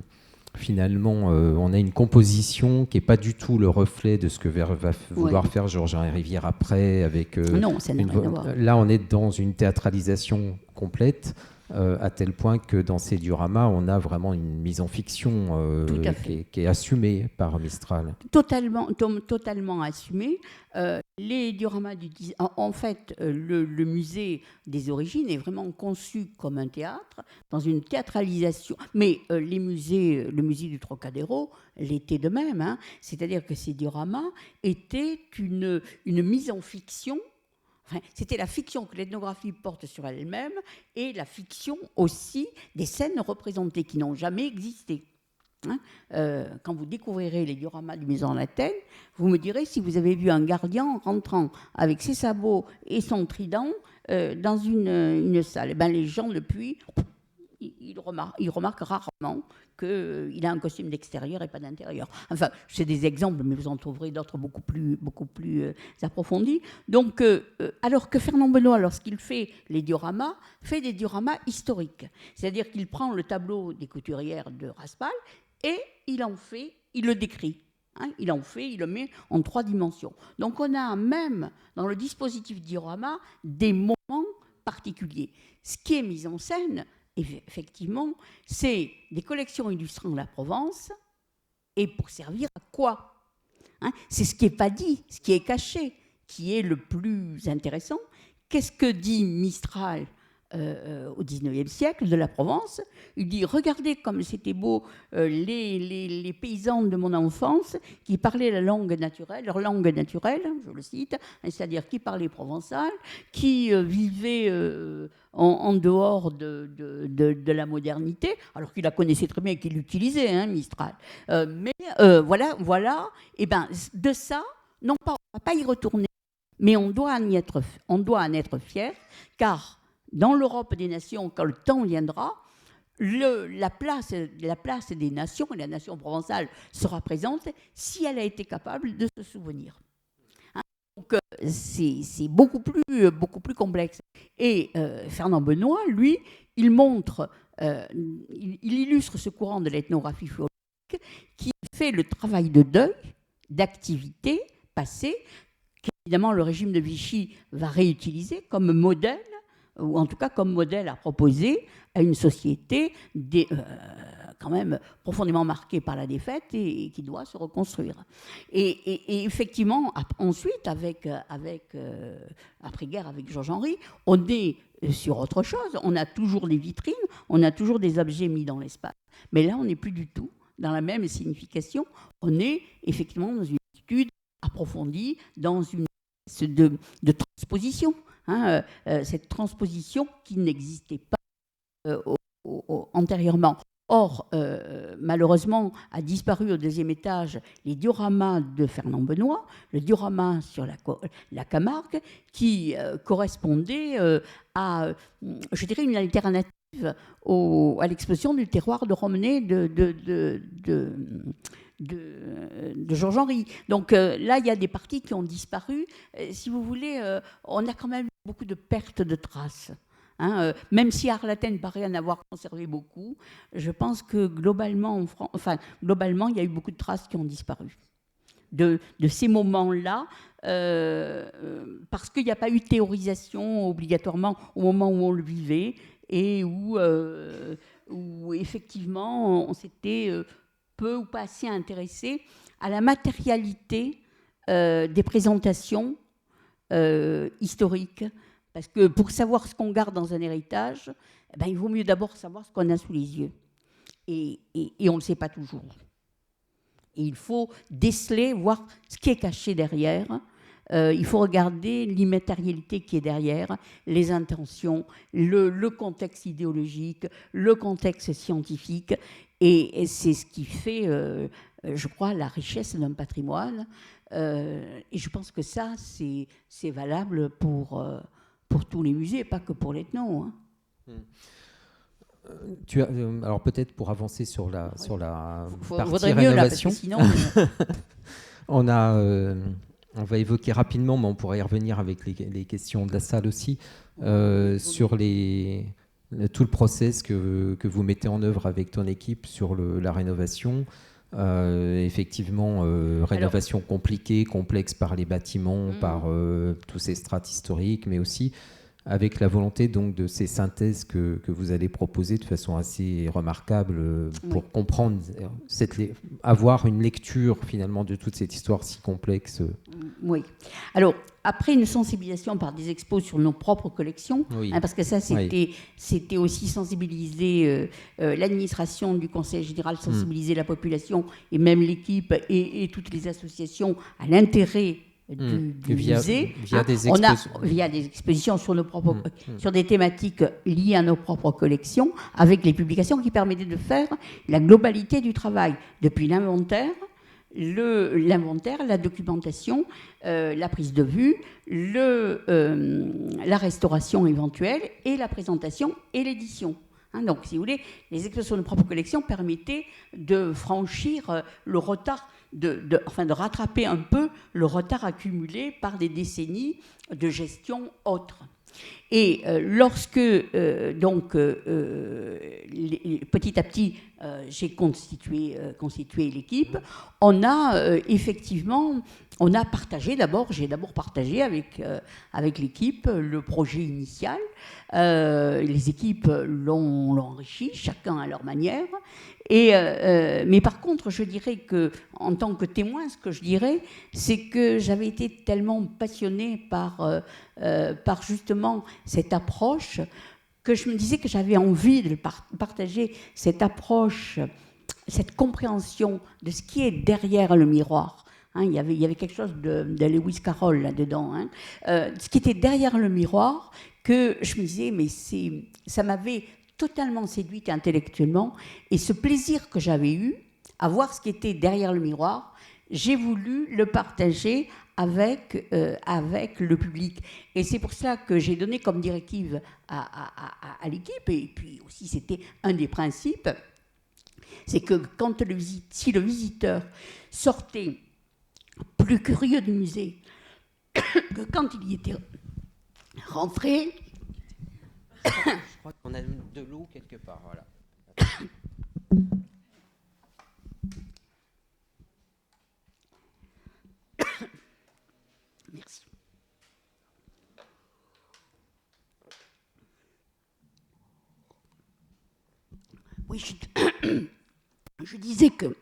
A: finalement on a une composition qui n'est pas du tout le reflet de ce que va vouloir faire Georges-Henri Rivière après.
B: Non, ça n'a rien à voir.
A: Là, on est dans une théâtralisation complète. À tel point que dans ces dioramas, on a vraiment une mise en fiction qui est assumée par Mistral.
B: Totalement assumée. Les dioramas en fait, le musée des origines est vraiment conçu comme un théâtre, dans une théâtralisation. Mais le musée du Trocadéro l'était de même. C'est-à-dire que ces dioramas étaient une mise en fiction. Enfin, c'était la fiction que l'ethnographie porte sur elle-même et la fiction aussi des scènes représentées qui n'ont jamais existé. Quand vous découvrirez les dioramas du Maison Latin, vous me direz si vous avez vu un gardien rentrant avec ses sabots et son trident dans une salle. Les gens, depuis, ils remarquent rarement qu'il a un costume d'extérieur et pas d'intérieur. Enfin, c'est des exemples, mais vous en trouverez d'autres beaucoup plus approfondis. Donc, alors que Fernand Benoît, lorsqu'il fait les dioramas, fait des dioramas historiques. C'est-à-dire qu'il prend le tableau des couturières de Raspail et il le décrit. Il le met en 3 dimensions. Donc on a même, dans le dispositif diorama, des moments particuliers. Ce qui est mis en scène, effectivement, c'est des collections illustrant la Provence, et pour servir à quoi ? C'est ce qui n'est pas dit, ce qui est caché, qui est le plus intéressant. Qu'est-ce que dit Mistral au XIXe siècle de la Provence? Il dit, regardez comme c'était beau les paysans de mon enfance qui parlaient leur langue naturelle, je le cite, c'est-à-dire qui parlaient provençal, qui vivaient en dehors de la modernité, alors qu'il la connaissait très bien et qu'il l'utilisait, Mistral. Voilà, et de ça, non pas, on ne va pas y retourner, mais on doit en être fier, car dans l'Europe des nations, quand le temps viendra, la place des nations, et la nation provençale sera présente si elle a été capable de se souvenir. Donc c'est beaucoup plus complexe. Et Fernand Benoît, lui, il montre, il illustre ce courant de l'ethnographie philologique qui fait le travail de deuil, d'activité passée, qu'évidemment le régime de Vichy va réutiliser comme modèle, ou en tout cas comme modèle à proposer à une société quand même profondément marquée par la défaite et qui doit se reconstruire. Et effectivement, ensuite, après-guerre avec Georges-Henri, on est sur autre chose. On a toujours des vitrines, on a toujours des objets mis dans l'espace. Mais là, on n'est plus du tout dans la même signification. On est effectivement dans une étude approfondie, dans une de transposition. Cette transposition qui n'existait pas antérieurement. Or, malheureusement, a disparu au 2e étage les dioramas de Fernand Benoît, le diorama sur la Camargue, qui correspondait à, je dirais, une alternative à l'exposition du terroir de Romanée de Georges-Henri. Donc là, il y a des parties qui ont disparu. Si vous voulez, on a quand même eu beaucoup de pertes de traces. Même si Arlaten paraît en avoir conservé beaucoup, je pense que globalement, il y a eu beaucoup de traces qui ont disparu de ces moments-là, parce qu'il n'y a pas eu de théorisation obligatoirement au moment où on le vivait et où effectivement on s'était peu ou pas assez intéressé à la matérialité des présentations historiques. Parce que pour savoir ce qu'on garde dans un héritage, il vaut mieux d'abord savoir ce qu'on a sous les yeux. Et on ne le sait pas toujours. Et il faut déceler, voir ce qui est caché derrière. Il faut regarder l'immatérialité qui est derrière, les intentions, le contexte idéologique, le contexte scientifique. Et c'est ce qui fait, je crois, la richesse d'un patrimoine. Et je pense que ça, c'est valable pour tous les musées, pas que pour l'ethno.
A: Alors peut-être pour avancer sur la partie
B: mieux,
A: rénovation,
B: là, sinon,
A: on va évoquer rapidement, mais on pourrait y revenir avec les questions de la salle aussi, sur tout le process que vous mettez en œuvre avec ton équipe sur la rénovation. Effectivement, rénovation compliquée, complexe par les bâtiments, par tous ces strates historiques, mais aussi avec la volonté donc de ces synthèses que vous allez proposer de façon assez remarquable pour comprendre, avoir une lecture finalement de toute cette histoire si complexe.
B: Oui. Alors, après une sensibilisation par des expos sur nos propres collections, parce que ça, c'était aussi sensibiliser l'administration du Conseil général, sensibiliser la population et même l'équipe et toutes les associations à l'intérêt du musée. Via des expositions sur nos propres, sur des thématiques liées à nos propres collections, avec les publications qui permettaient de faire la globalité du travail, depuis l'inventaire, la documentation, la prise de vue, la restauration éventuelle et la présentation et l'édition. Donc, si vous voulez, les expositions de propre collection permettaient de franchir le retard, de rattraper un peu le retard accumulé par des décennies de gestion autre. Et lorsque, petit à petit, j'ai constitué l'équipe, on a effectivement, j'ai d'abord partagé avec l'équipe le projet initial. Les équipes l'ont enrichi, chacun à leur manière. Mais par contre, je dirais que, en tant que témoin, ce que je dirais, c'est que j'avais été tellement passionnée par justement cette approche que je me disais que j'avais envie de partager cette approche, cette compréhension de ce qui est derrière le miroir. Il y avait quelque chose de Lewis Carroll là-dedans. Ce qui était derrière le miroir, que je me disais, mais ça m'avait totalement séduite intellectuellement, et ce plaisir que j'avais eu à voir ce qui était derrière le miroir, j'ai voulu le partager avec le public. Et c'est pour ça que j'ai donné comme directive à l'équipe, et puis aussi c'était un des principes, c'est que si le visiteur sortait plus curieux du musée que quand il y était rentré.
A: Je crois qu'on a de l'eau quelque part, voilà.
B: Merci. Oui, je disais que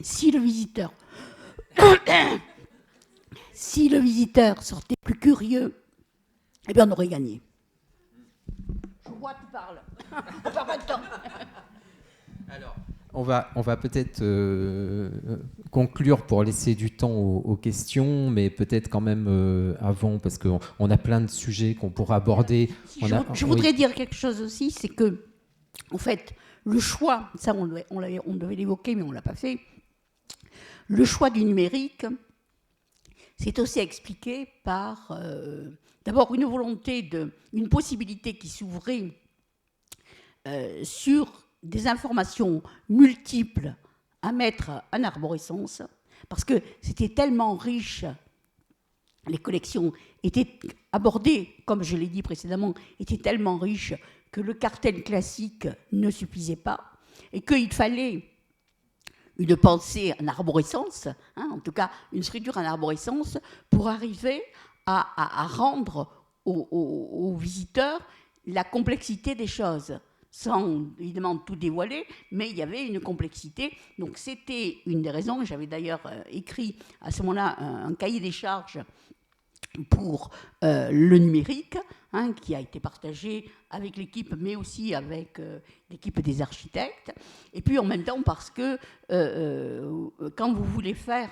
B: si le visiteur sortait plus curieux, eh bien on aurait gagné. Je vois, tu parles. On perd pas de temps.
A: Alors, on va peut-être conclure pour laisser du temps aux questions, mais peut-être quand même avant, parce qu'on a plein de sujets qu'on pourra aborder.
B: Je voudrais dire quelque chose aussi, c'est que, en fait, le choix, ça on devait l'évoquer, mais on ne l'a pas fait, le choix du numérique, c'est aussi expliqué par, d'abord, une volonté, une possibilité qui s'ouvrait sur des informations multiples à mettre en arborescence, parce que c'était tellement riche, les collections étaient abordées, comme je l'ai dit précédemment, étaient tellement riches que le cartel classique ne suffisait pas, et qu'il fallait une pensée en arborescence, en tout cas une structure en arborescence, pour arriver à rendre aux visiteurs la complexité des choses, sans évidemment tout dévoiler, mais il y avait une complexité. Donc c'était une des raisons, j'avais d'ailleurs écrit à ce moment-là un cahier des charges pour le numérique, qui a été partagé avec l'équipe, mais aussi avec l'équipe des architectes. Et puis en même temps, parce que quand vous voulez faire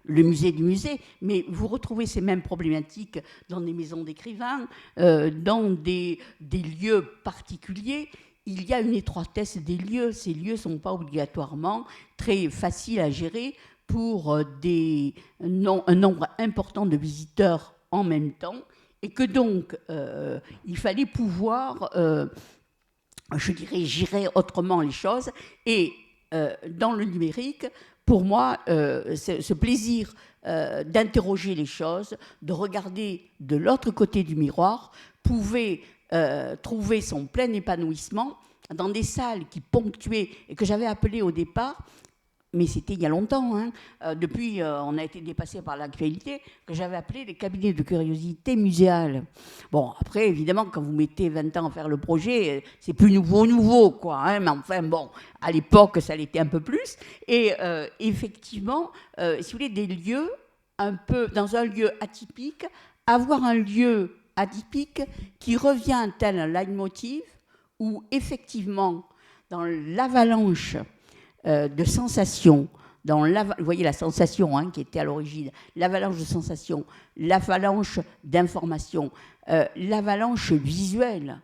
B: le musée du musée, mais vous retrouvez ces mêmes problématiques dans des maisons d'écrivains, dans des lieux particuliers, il y a une étroitesse des lieux. Ces lieux ne sont pas obligatoirement très faciles à gérer pour un nombre important de visiteurs en même temps, et que donc il fallait pouvoir, je dirais, gérer autrement les choses. Et dans le numérique, pour moi, ce plaisir d'interroger les choses, de regarder de l'autre côté du miroir, pouvait trouver son plein épanouissement dans des salles qui ponctuaient, et que j'avais appelées au départ, mais c'était il y a longtemps, depuis on a été dépassé par l'actualité, que j'avais appelé les cabinets de curiosité muséales. Bon, après, évidemment, quand vous mettez 20 ans à faire le projet, c'est plus nouveau, quoi. Mais enfin, bon, à l'époque, ça l'était un peu plus. Et effectivement, si vous voulez, des lieux, un peu, dans un lieu atypique, avoir un lieu atypique qui revient tel un leitmotiv, où effectivement, dans l'avalanche de sensations, vous voyez la sensation qui était à l'origine, l'avalanche de sensations, l'avalanche d'informations, l'avalanche visuelle.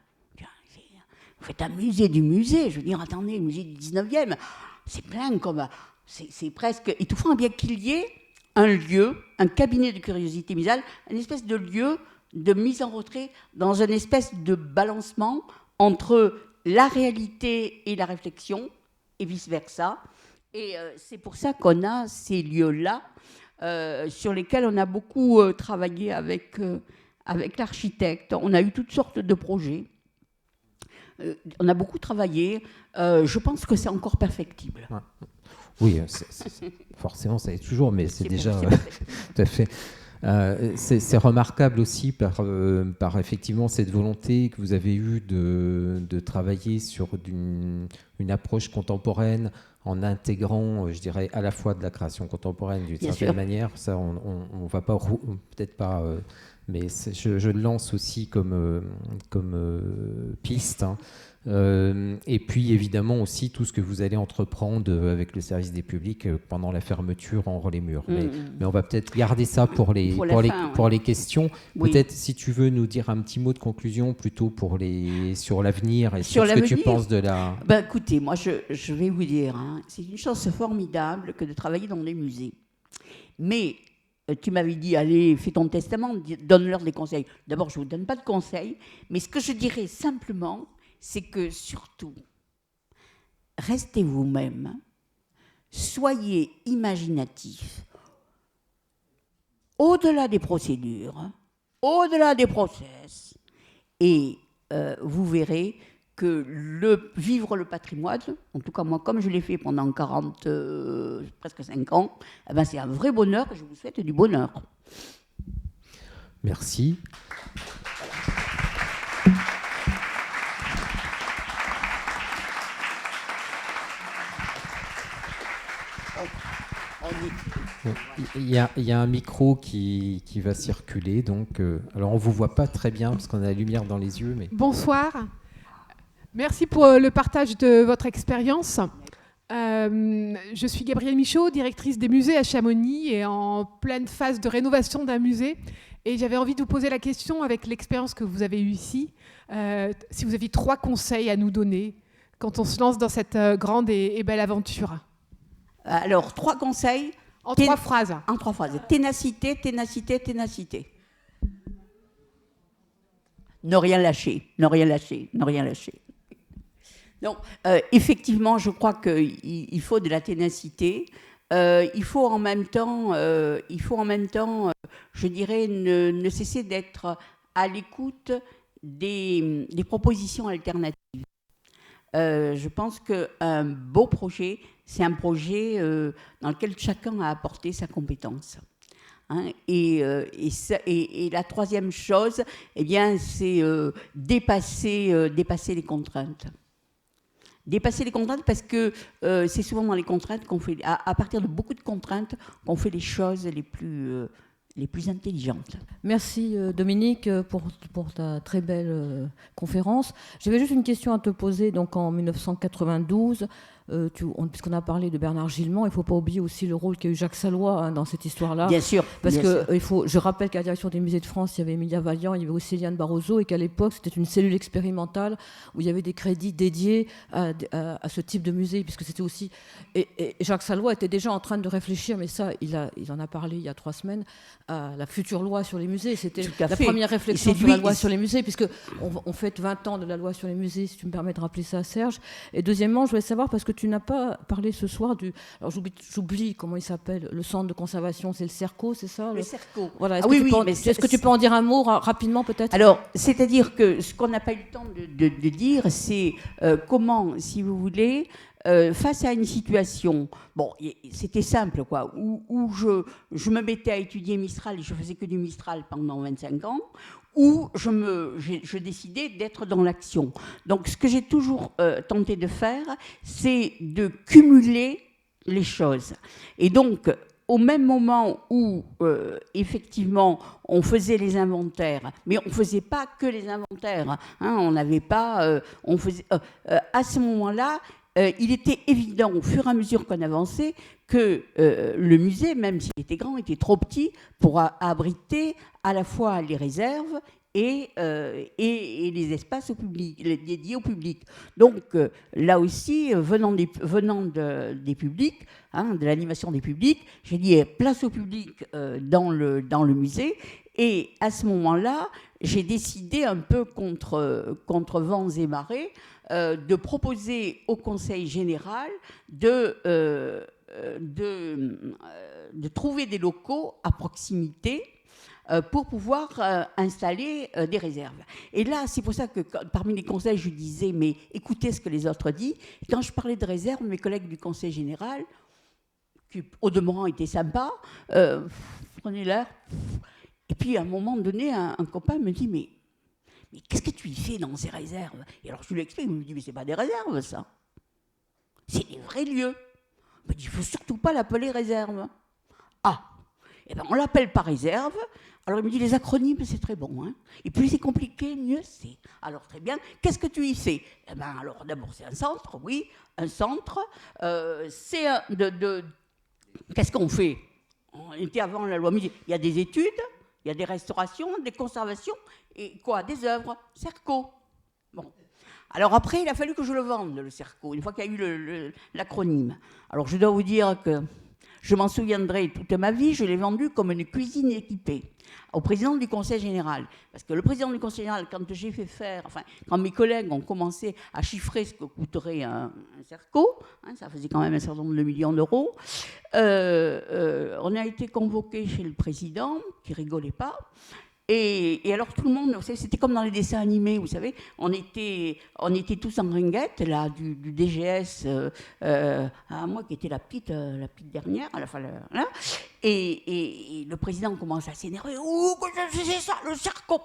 B: Vous faites un musée du musée, je veux dire, attendez, le musée du 19e, c'est plein comme... C'est presque étouffant, bien qu'il y ait un lieu, un cabinet de curiosité muséale, une espèce de lieu de mise en retrait dans une espèce de balancement entre la réalité et la réflexion, et vice-versa. Et c'est pour ça qu'on a ces lieux-là, sur lesquels on a beaucoup travaillé avec l'architecte. On a eu toutes sortes de projets. On a beaucoup travaillé. Je pense que c'est encore perfectible.
A: Ouais. Oui, forcément, ça est toujours, mais c'est déjà tout à fait. C'est remarquable aussi par effectivement cette volonté que vous avez eue de travailler sur une approche contemporaine en intégrant, je dirais, à la fois de la création contemporaine d'une certaine manière. Ça, on va pas, peut-être pas, mais je le lance aussi comme piste. Et puis évidemment aussi tout ce que vous allez entreprendre avec le service des publics pendant la fermeture en relais murs. Mais on va peut-être garder ça pour les questions. Oui. Peut-être si tu veux nous dire un petit mot de conclusion plutôt sur l'avenir et sur ce que tu penses de la...
B: Écoutez, moi je vais vous dire, c'est une chance formidable que de travailler dans les musées. Mais tu m'avais dit, allez, fais ton testament, donne-leur des conseils. D'abord, je ne vous donne pas de conseils, mais ce que je dirais simplement, c'est que surtout, restez vous-même, soyez imaginatif, au-delà des procédures, au-delà des process, et vous verrez que vivre le patrimoine, en tout cas moi, comme je l'ai fait pendant presque 5 ans, c'est un vrai bonheur et je vous souhaite du bonheur.
A: Merci. Il y a un micro qui va circuler, donc alors on ne vous voit pas très bien parce qu'on a la lumière dans les yeux. Mais...
C: Bonsoir, merci pour le partage de votre expérience. Je suis Gabrielle Michaud, directrice des musées à Chamonix et en pleine phase de rénovation d'un musée. Et j'avais envie de vous poser la question, avec l'expérience que vous avez eue ici, si vous aviez 3 conseils à nous donner quand on se lance dans cette grande et belle aventure.
B: Alors, 3 conseils.
C: En 3 phrases.
B: En 3 phrases. Ténacité, ténacité, ténacité. Ne rien lâcher, ne rien lâcher, ne rien lâcher. Donc, effectivement, je crois qu'il faut de la ténacité. Il faut en même temps, je dirais, ne cesser d'être à l'écoute des propositions alternatives. Je pense qu'un beau projet, c'est un projet dans lequel chacun a apporté sa compétence. Et la 3e chose, c'est dépasser les contraintes. Dépasser les contraintes parce que c'est souvent dans les contraintes qu'on fait, à partir de beaucoup de contraintes, qu'on fait les choses les plus intelligentes.
D: Merci Dominique pour ta très belle conférence. J'avais juste une question à te poser. Donc en 1992, puisqu'on a parlé de Bernard Gilman, il ne faut pas oublier aussi le rôle qu'a eu Jacques Sallois dans cette histoire-là.
B: Bien sûr.
D: Parce je rappelle qu'à la direction des musées de France, il y avait Emilia Valiant, il y avait aussi Eliane Barroso, et qu'à l'époque, c'était une cellule expérimentale où il y avait des crédits dédiés à ce type de musée, puisque c'était aussi... Et Jacques Sallois était déjà en train de réfléchir, mais ça, il en a parlé il y a 3 semaines, à la future loi sur les musées. C'était la première réflexion sur la loi sur les musées, puisqu'on fête 20 ans de la loi sur les musées, si tu me permets de rappeler ça, Serge. Et deuxièmement, je voulais savoir, parce que tu n'as pas parlé ce soir alors j'oublie comment il s'appelle, le centre de conservation, c'est le CERCO, c'est ça?
B: Le CERCO.
D: Voilà. Est-ce que tu peux en dire un mot rapidement peut-être?
B: Alors, c'est-à-dire que ce qu'on n'a pas eu le temps de dire, c'est comment, si vous voulez, face à une situation, c'était simple, quoi, où je me mettais à étudier Mistral et je faisais que du Mistral pendant 25 ans, où je décidais d'être dans l'action. Donc, ce que j'ai toujours tenté de faire, c'est de cumuler les choses. Et donc, au même moment où, effectivement, on faisait les inventaires, mais on ne faisait pas que les inventaires, on n'avait pas... à ce moment-là, il était évident au fur et à mesure qu'on avançait que le musée, même s'il était grand, était trop petit pour abriter à la fois les réserves et les espaces dédiés au public. Donc là aussi, venant des publics, de l'animation des publics, j'ai dit place au public dans le musée. Et à ce moment-là, j'ai décidé un peu contre vents et marées de proposer au Conseil général de trouver des locaux à proximité pour pouvoir installer des réserves. Et là, c'est pour ça que parmi les conseils, je disais, mais écoutez ce que les autres disent. Quand je parlais de réserves, mes collègues du Conseil général, qui au demeurant étaient sympas, prenaient l'air. Et puis à un moment donné, un copain me dit, mais qu'est-ce que tu y fais dans ces réserves? Et alors je lui explique, il me dit, mais c'est pas des réserves, ça. C'est des vrais lieux. Il me dit, il ne faut surtout pas l'appeler réserve. Ah, eh bien on l'appelle pas réserve. Alors il me dit, les acronymes, c'est très bon. Hein. Et plus c'est compliqué, mieux c'est. Alors très bien, qu'est-ce que tu y fais? Eh bien alors d'abord c'est un centre, oui, un centre. C'est qu'est-ce qu'on fait? On était avant la loi musée. Il y a des études, il y a des restaurations, des conservations, et quoi? Des œuvres, Cerco. Bon. Alors après, il a fallu que je le vende, le Cerco, une fois qu'il y a eu l'acronyme. Alors je dois vous dire que je m'en souviendrai toute ma vie, je l'ai vendu comme une cuisine équipée au président du Conseil général. Parce que le président du Conseil général, quand j'ai fait faire, quand mes collègues ont commencé à chiffrer ce que coûterait un Cerco, ça faisait quand même un certain nombre de millions d'euros, on a été convoqué chez le président, qui rigolait pas. Et alors tout le monde, vous savez, c'était comme dans les dessins animés, vous savez, on était tous en ringuette, là, du DGS à moi qui était la petite dernière, à la fin, là, et le président commence à s'énerver. Oh, c'est ça, le Cerco.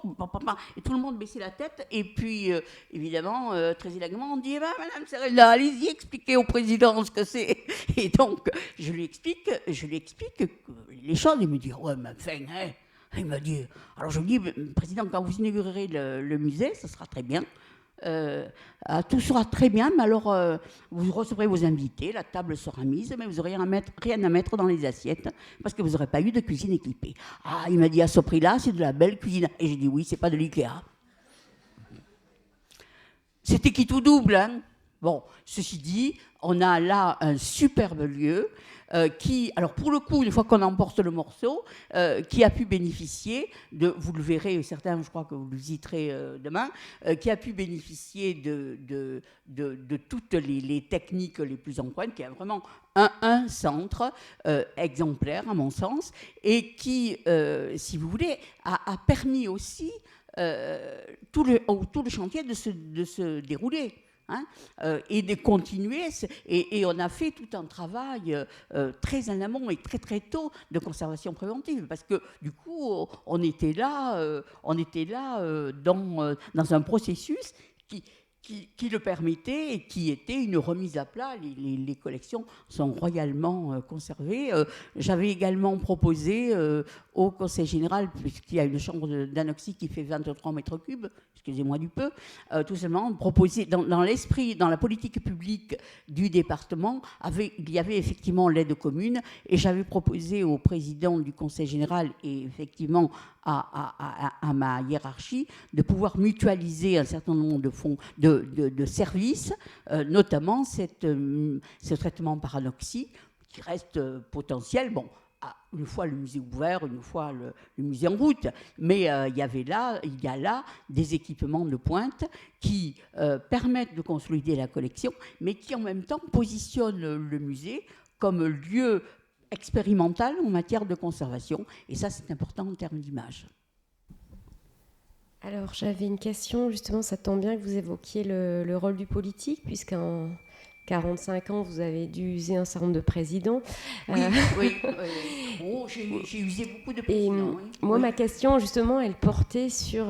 B: Et tout le monde baissait la tête, et puis, évidemment, très élégamment, on dit, Madame Serella, allez-y, expliquez au président ce que c'est. Et donc, je lui explique les choses, il me dit, ouais, mais enfin, hein. Il m'a dit, alors je lui dis, président, quand vous inaugurerez le musée, ça sera très bien, tout sera très bien, mais alors vous recevrez vos invités, la table sera mise, mais vous n'aurez rien à mettre dans les assiettes, parce que vous n'aurez pas eu de cuisine équipée. Ah, il m'a dit, à ce prix-là, c'est de la belle cuisine. Et j'ai dit, oui, c'est pas de l'IKEA. C'était qui tout double, hein. Bon, ceci dit, on a là un superbe lieu qui, alors pour le coup, une fois qu'on emporte le morceau, qui a pu bénéficier de, vous le verrez, certains, je crois que vous le visiterez demain, qui a pu bénéficier de toutes les techniques les plus en pointe, qui a vraiment un centre exemplaire, à mon sens, et qui, si vous voulez, a permis aussi tout le chantier de se dérouler. Et de continuer, et on a fait tout un travail très en amont et très très tôt de conservation préventive, parce que du coup on était là dans un processus qui le permettait et qui était une remise à plat. Les collections sont royalement conservées. J'avais également proposé au Conseil général, puisqu'il y a une chambre d'anoxie qui fait 23 mètres cubes, excusez-moi du peu, tout simplement proposer, dans l'esprit, dans la politique publique du département, il y avait effectivement l'aide commune, et j'avais proposé au président du Conseil général et effectivement à ma hiérarchie de pouvoir mutualiser un certain nombre de fonds, de services, notamment ce traitement par anoxie qui reste potentiel. Bon, une fois le musée ouvert, une fois le musée en route, mais il y a là des équipements de pointe qui permettent de consolider la collection, mais qui en même temps positionnent le musée comme lieu expérimental en matière de conservation, et ça c'est important en termes d'image.
E: Alors j'avais une question, justement, ça tombe bien que vous évoquiez le rôle du politique, puisqu'en 45 ans, vous avez dû user un certain nombre de présidents.
B: Oui. Oh, j'ai usé beaucoup de présidents.
E: Moi, ma question, justement, elle portait sur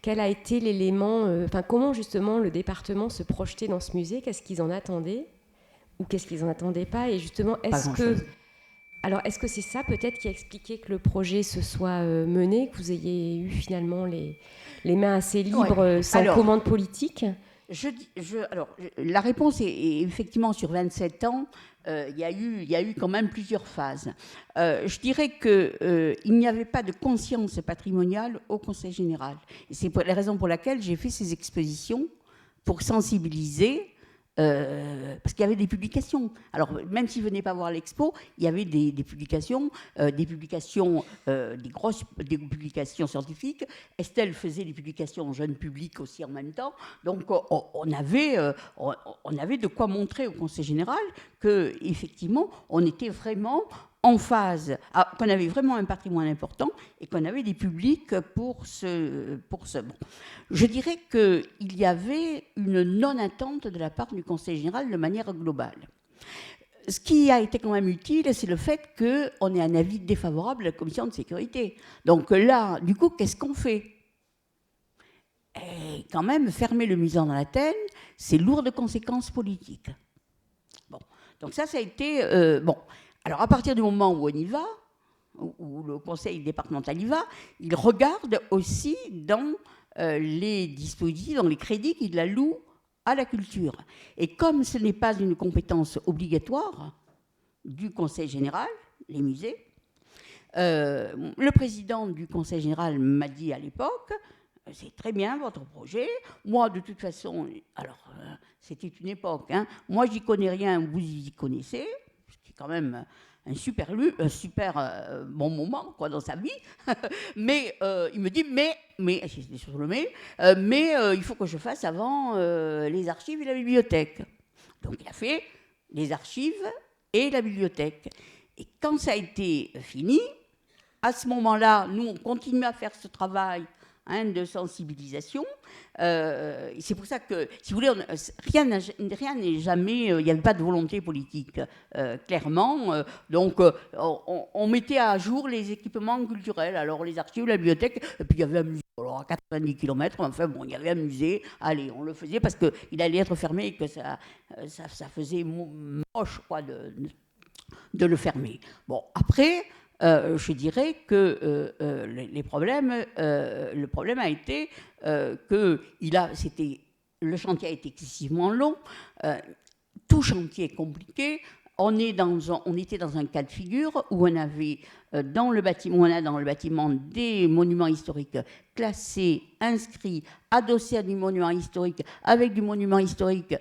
E: quel a été l'élément... comment, justement, le département se projetait dans ce musée. Qu'est-ce qu'ils en attendaient ou qu'est-ce qu'ils n'en attendaient pas? Et justement, est-ce que c'est ça, peut-être, qui a expliqué que le projet se soit mené, que vous ayez eu, finalement, les mains assez libres, sans commande politique?
B: Alors, la réponse est effectivement sur 27 ans. Il y a eu quand même plusieurs phases. Je dirais qu'il n'y avait pas de conscience patrimoniale au Conseil général. Et c'est la raison pour laquelle j'ai fait ces expositions pour sensibiliser. Parce qu'il y avait des publications. Alors, même s'ils ne venaient pas voir l'expo, il y avait des publications, des publications scientifiques. Estelle faisait des publications en jeune public aussi en même temps. Donc, on avait de quoi montrer au Conseil général qu'effectivement, on était vraiment en phase, qu'on avait vraiment un patrimoine important et qu'on avait des publics pour ce. Bon. Je dirais qu'il y avait une non-attente de la part du Conseil général de manière globale. Ce qui a été quand même utile, c'est le fait qu'on ait un avis défavorable de la Commission de sécurité. Donc là, du coup, qu'est-ce qu'on fait ? Et quand même, fermer le musée en Athènes, c'est lourd de conséquences politiques. Bon. Donc ça a été... bon. Alors, à partir du moment où on y va, où le conseil départemental y va, il regarde aussi dans les dispositifs, dans les crédits qu'il alloue à la culture. Et comme ce n'est pas une compétence obligatoire du conseil général, les musées, le président du conseil général m'a dit à l'époque, c'est très bien votre projet, moi de toute façon, alors c'était une époque, hein, moi j'y connais rien, vous y connaissez, quand même un super bon moment quoi, dans sa vie. Mais il me dit, mais sur le mais il faut que je fasse avant les archives et la bibliothèque. Donc il a fait les archives et la bibliothèque. Et quand ça a été fini, à ce moment-là, nous, on continue à faire ce travail de sensibilisation. C'est pour ça que, si vous voulez, rien n'est jamais... Il n'y avait pas de volonté politique, clairement. Donc, on mettait à jour les équipements culturels, alors les archives, la bibliothèque, et puis il y avait un musée. Alors, à 90 km, enfin bon, il y avait un musée. Allez, on le faisait parce qu'il allait être fermé et que ça faisait moche, quoi, de le fermer. Bon, après... je dirais que le problème a été que le chantier a été excessivement long. Tout chantier est compliqué. On était dans un cas de figure où on avait dans le bâtiment des monuments historiques classés, inscrits, adossés à du monument historique, avec du monument historique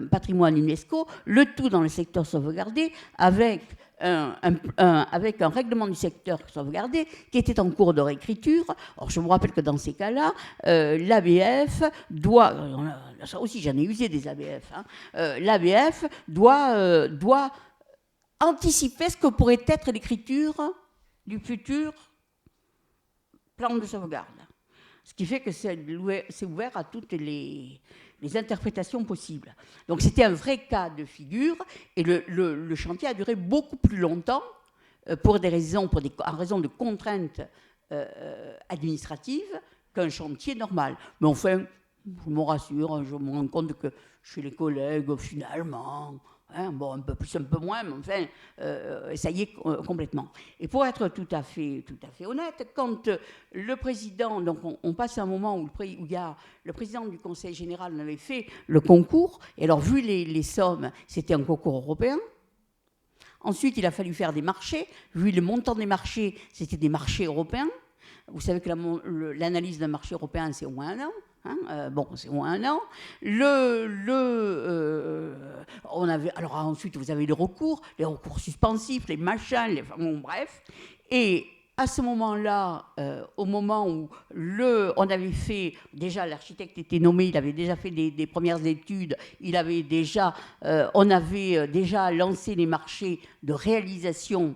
B: patrimoine UNESCO, le tout dans le secteur sauvegardé, avec un règlement du secteur sauvegardé qui était en cours de réécriture. Or, je me rappelle que dans ces cas-là, l'ABF doit, ça aussi j'en ai usé des ABF, l'ABF doit anticiper ce que pourrait être l'écriture du futur plan de sauvegarde. Ce qui fait que c'est ouvert à toutes les interprétations possibles. Donc c'était un vrai cas de figure et le chantier a duré beaucoup plus longtemps en raison de contraintes administratives qu'un chantier normal. Mais enfin, je me rassure, je me rends compte que chez les collègues, finalement... bon, un peu plus, un peu moins, mais enfin, ça y est complètement. Et pour être tout à fait honnête, quand le président, donc on passe à un moment où il y a le président du Conseil général avait fait le concours, et alors vu les sommes, c'était un concours européen. Ensuite, il a fallu faire des marchés. Vu le montant des marchés, c'était des marchés européens. Vous savez que l'analyse d'un marché européen, c'est au moins un an. C'est au moins un an. Alors ensuite, vous avez les recours suspensifs, les machins, bref. Et à ce moment-là, au moment où on avait fait, déjà l'architecte était nommé, il avait déjà fait des premières études, on avait déjà lancé les marchés de réalisation.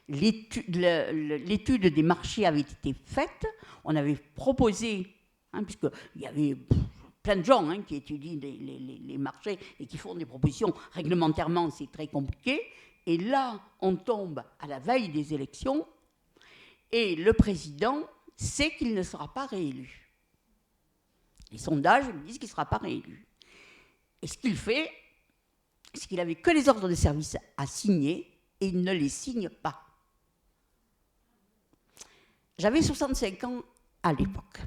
B: L'étude des marchés avait été faite, on avait proposé, puisqu'il y avait plein de gens qui étudient les marchés et qui font des propositions. Réglementairement, c'est très compliqué. Et là, on tombe à la veille des élections et le président sait qu'il ne sera pas réélu. Les sondages lui disent qu'il ne sera pas réélu. Et ce qu'il fait, c'est qu'il n'avait que les ordres de service à signer et il ne les signe pas. J'avais 65 ans à l'époque.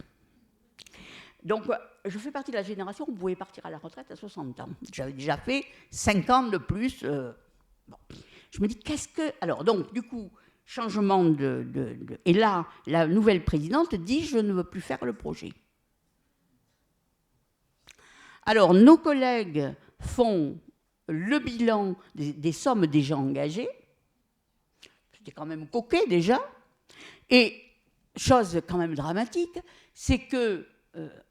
B: Donc, je fais partie de la génération où vous pouvez partir à la retraite à 60 ans. J'avais déjà fait 5 ans de plus. Bon. Je me dis, qu'est-ce que... Alors, donc, du coup, changement Et là, la nouvelle présidente dit, je ne veux plus faire le projet. Alors, nos collègues font le bilan des sommes déjà engagées. C'était quand même coquet, déjà. Et, chose quand même dramatique, c'est que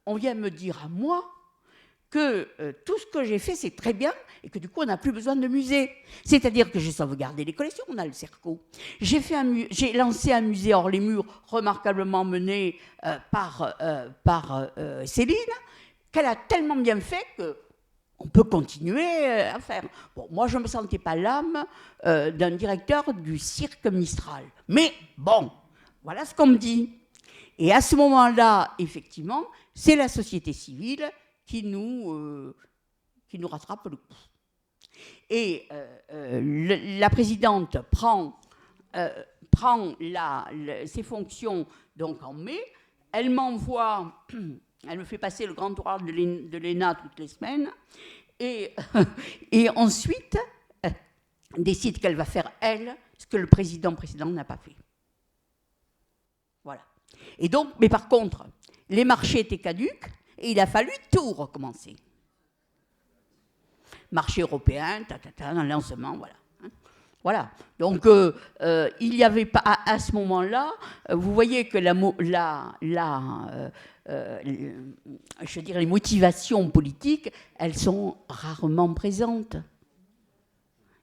B: on vient me dire à moi que tout ce que j'ai fait, c'est très bien et que du coup, on n'a plus besoin de musée. C'est-à-dire que j'ai sauvegardé les collections, on a le Cerco. J'ai lancé un musée hors les murs, remarquablement mené par Céline, qu'elle a tellement bien fait qu'on peut continuer à faire. Bon, moi, je ne me sentais pas l'âme d'un directeur du cirque Mistral. Mais bon, voilà ce qu'on me dit. Et à ce moment-là, effectivement, c'est la société civile qui nous rattrape le coup. Et la présidente prend ses fonctions donc en mai. Elle m'envoie, elle me fait passer le grand oral de l'ENA toutes les semaines. Et ensuite, décide qu'elle va faire, elle, ce que le précédent n'a pas fait. Voilà. Et donc, mais par contre, les marchés étaient caducs et il a fallu tout recommencer. Marché européen, un lancement, voilà. Voilà. Donc, il n'y avait pas, à ce moment-là, vous voyez que je dirais, les motivations politiques, elles sont rarement présentes.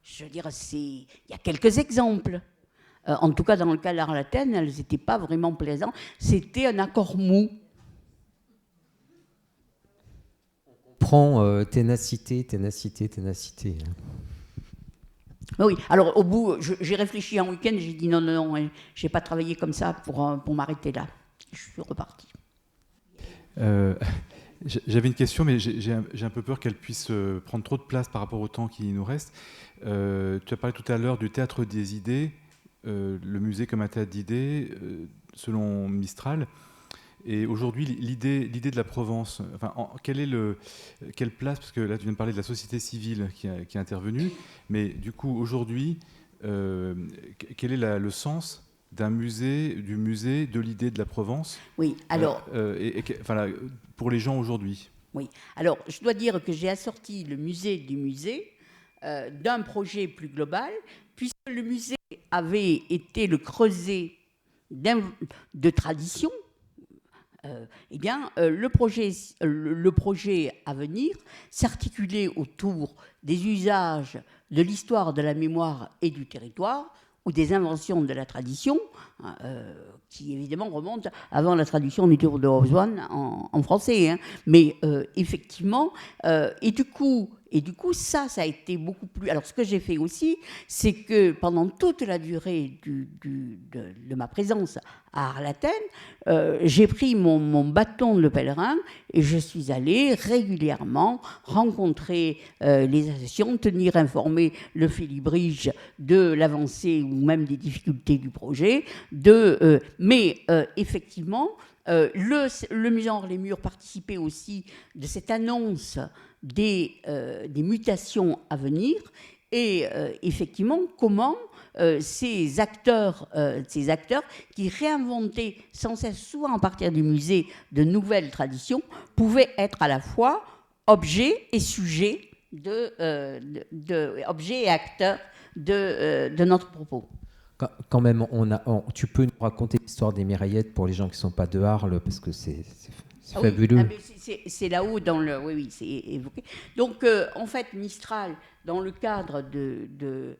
B: Je veux dire, il y a quelques exemples. En tout cas, dans le cas de l'Arleten, elles n'étaient pas vraiment plaisantes. C'était un accord mou.
A: On prend ténacité.
B: Oui, alors au bout, j'ai réfléchi un week-end, j'ai dit non, je n'ai pas travaillé comme ça pour m'arrêter là. Je suis reparti.
F: J'avais une question, mais j'ai un peu peur qu'elle puisse prendre trop de place par rapport au temps qui nous reste. Tu as parlé tout à l'heure du théâtre des idées, le musée comme un théâtre d'idées, selon Mistral. Et aujourd'hui, l'idée de la Provence, enfin, quelle place, parce que là tu viens de parler de la société civile qui est intervenue, mais du coup aujourd'hui, quel est le sens du musée de l'idée de la Provence?
B: Oui, alors...
F: pour les gens aujourd'hui.
B: Oui, alors je dois dire que j'ai assorti le musée du musée d'un projet plus global, puisque le musée avait été le creuset de tradition. Le projet à venir s'articulait autour des usages de l'histoire, de la mémoire et du territoire, ou des inventions de la tradition, qui évidemment remontent avant la traduction du Tour de Hobsbawm en français. Hein. Mais effectivement, et du coup, ça a été beaucoup plus... Alors, ce que j'ai fait aussi, c'est que pendant toute la durée de ma présence à Arlaten, j'ai pris mon bâton de pèlerin et je suis allée régulièrement rencontrer les associations, tenir informé le Félibrige de l'avancée ou même des difficultés du projet. Mais effectivement, le musée Hors-les-Murs participait aussi de cette annonce des mutations à venir et effectivement comment ces acteurs qui réinventaient sans cesse, souvent à partir du musée, de nouvelles traditions, pouvaient être à la fois objets et sujets objets et acteurs de notre propos.
A: Quand même, tu peux nous raconter l'histoire des Mireillettes pour les gens qui ne sont pas de Arles, parce que c'est fabuleux.
B: Oui, c'est là-haut, oui, c'est évoqué. Donc, en fait, Mistral, dans le cadre de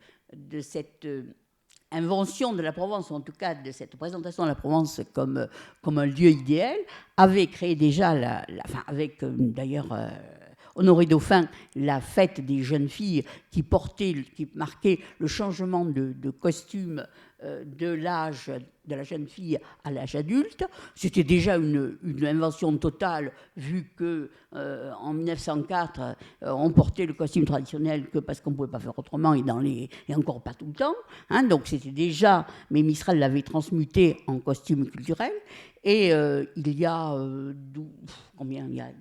B: cette invention de la Provence, ou en tout cas de cette présentation de la Provence comme un lieu idéal, avait créé déjà, avec d'ailleurs Honoré Dauphin, la fête des jeunes filles qui marquait le changement de costume de l'âge de la jeune fille à l'âge adulte. C'était déjà une invention totale, vu que en 1904, on portait le costume traditionnel que parce qu'on ne pouvait pas faire autrement et encore pas tout le temps. Hein, donc c'était déjà, mais Mistral l'avait transmuté en costume culturel. Et il y a y a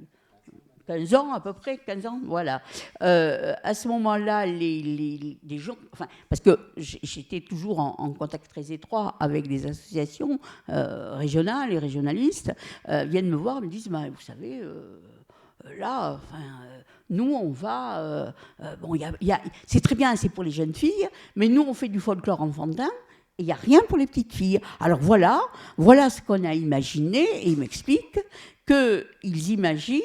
B: 15 ans à peu près, 15 ans, voilà. À ce moment-là, les gens, enfin, parce que j'étais toujours en contact très étroit avec des associations régionales et régionalistes, viennent me voir, me disent, bah, vous savez, là, enfin, nous, on va... bon, c'est très bien, c'est pour les jeunes filles, mais nous, on fait du folklore enfantin, et il n'y a rien pour les petites filles. Alors voilà ce qu'on a imaginé, et ils m'expliquent qu'ils imaginent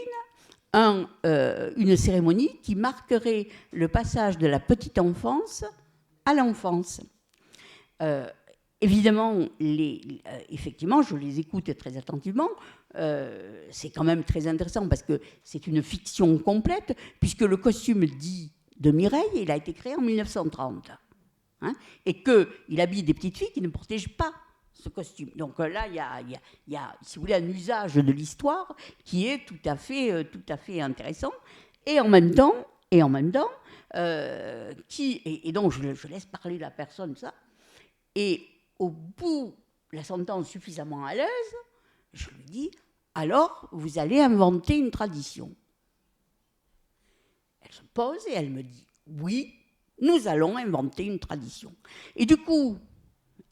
B: une cérémonie qui marquerait le passage de la petite enfance à l'enfance. Évidemment, effectivement, je les écoute très attentivement. C'est quand même très intéressant parce que c'est une fiction complète, puisque le costume dit de Mireille, il a été créé en 1930. Hein, et qu'il habille des petites filles qui ne protègent pas ce costume. Donc là, il y a, si vous voulez, un usage de l'histoire qui est tout à fait intéressant. Et en même temps, donc je laisse parler la personne, ça. Et au bout, la sentant suffisamment à l'aise, je lui dis, alors, vous allez inventer une tradition. Elle se pose et elle me dit, oui, nous allons inventer une tradition. Et du coup,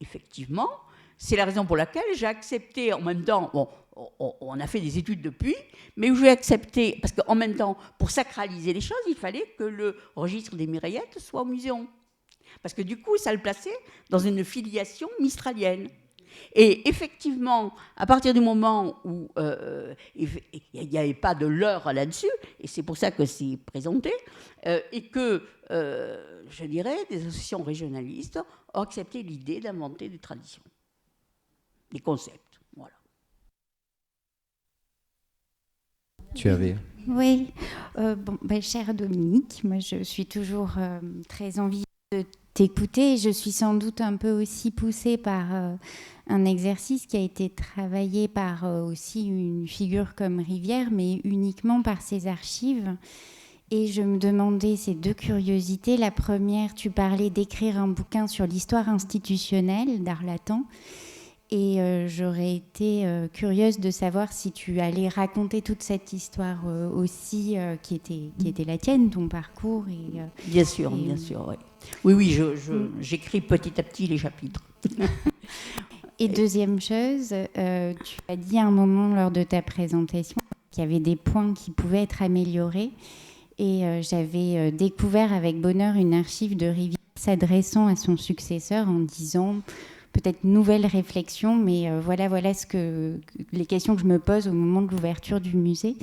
B: effectivement, c'est la raison pour laquelle j'ai accepté en même temps, bon, on a fait des études depuis, mais où j'ai accepté, parce qu'en même temps, pour sacraliser les choses, il fallait que le registre des Mireillettes soit au Muséon. Parce que du coup, ça le plaçait dans une filiation mistralienne. Et effectivement, à partir du moment où il n'y avait pas de leurre là-dessus, et c'est pour ça que c'est présenté, et que, je dirais, des associations régionalistes ont accepté l'idée d'inventer des traditions, des concepts. Voilà.
A: Tu avais...
G: Oui, cher Dominique, moi je suis toujours très envie de t'écouter. Je suis sans doute un peu aussi poussée par un exercice qui a été travaillé par aussi une figure comme Rivière, mais uniquement par ses archives. Et je me demandais ces deux curiosités. La première, tu parlais d'écrire un bouquin sur l'histoire institutionnelle d'Arlatan. Et j'aurais été curieuse de savoir si tu allais raconter toute cette histoire aussi, qui était la tienne, ton parcours.
B: Bien sûr, oui. Oui, j'écris petit à petit les chapitres.
G: Et deuxième chose, tu as dit à un moment lors de ta présentation qu'il y avait des points qui pouvaient être améliorés. Et j'avais découvert avec bonheur une archive de Rivière s'adressant à son successeur en disant... peut-être nouvelle réflexion, mais voilà les questions que je me pose au moment de l'ouverture du musée.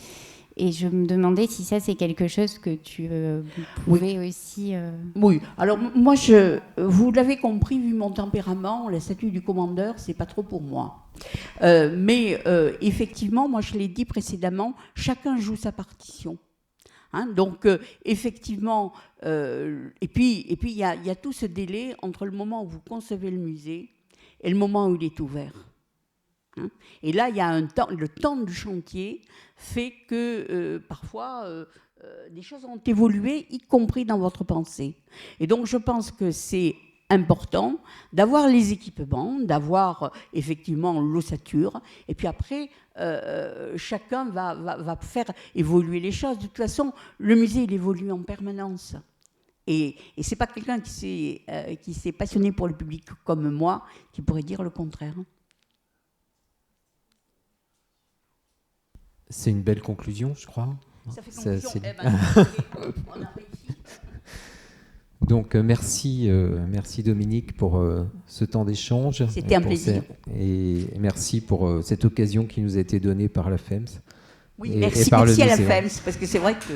G: Et je me demandais si ça, c'est quelque chose que tu pouvais aussi...
B: Oui, alors moi, vous l'avez compris, vu mon tempérament, la statue du commandeur, c'est pas trop pour moi. Mais effectivement, moi, je l'ai dit précédemment, chacun joue sa partition. Hein, donc, effectivement, et puis il y a tout ce délai entre le moment où vous concevez le musée et le moment où il est ouvert. Hein, et là, il y a le temps du chantier fait que parfois des choses ont évolué, y compris dans votre pensée. Et donc, je pense que c'est important d'avoir les équipements, d'avoir effectivement l'ossature, et puis après, chacun va faire évoluer les choses. De toute façon, le musée, il évolue en permanence. Et ce n'est pas quelqu'un qui s'est passionné pour le public comme moi qui pourrait dire le contraire.
A: C'est une belle conclusion, je crois.
B: Ça fait conclusion. On a réussi.
A: Donc merci Dominique pour ce temps d'échange.
B: C'était un plaisir.
A: Et merci pour cette occasion qui nous a été donnée par la FEMS.
B: Oui, merci à la FEMS, parce que c'est vrai que...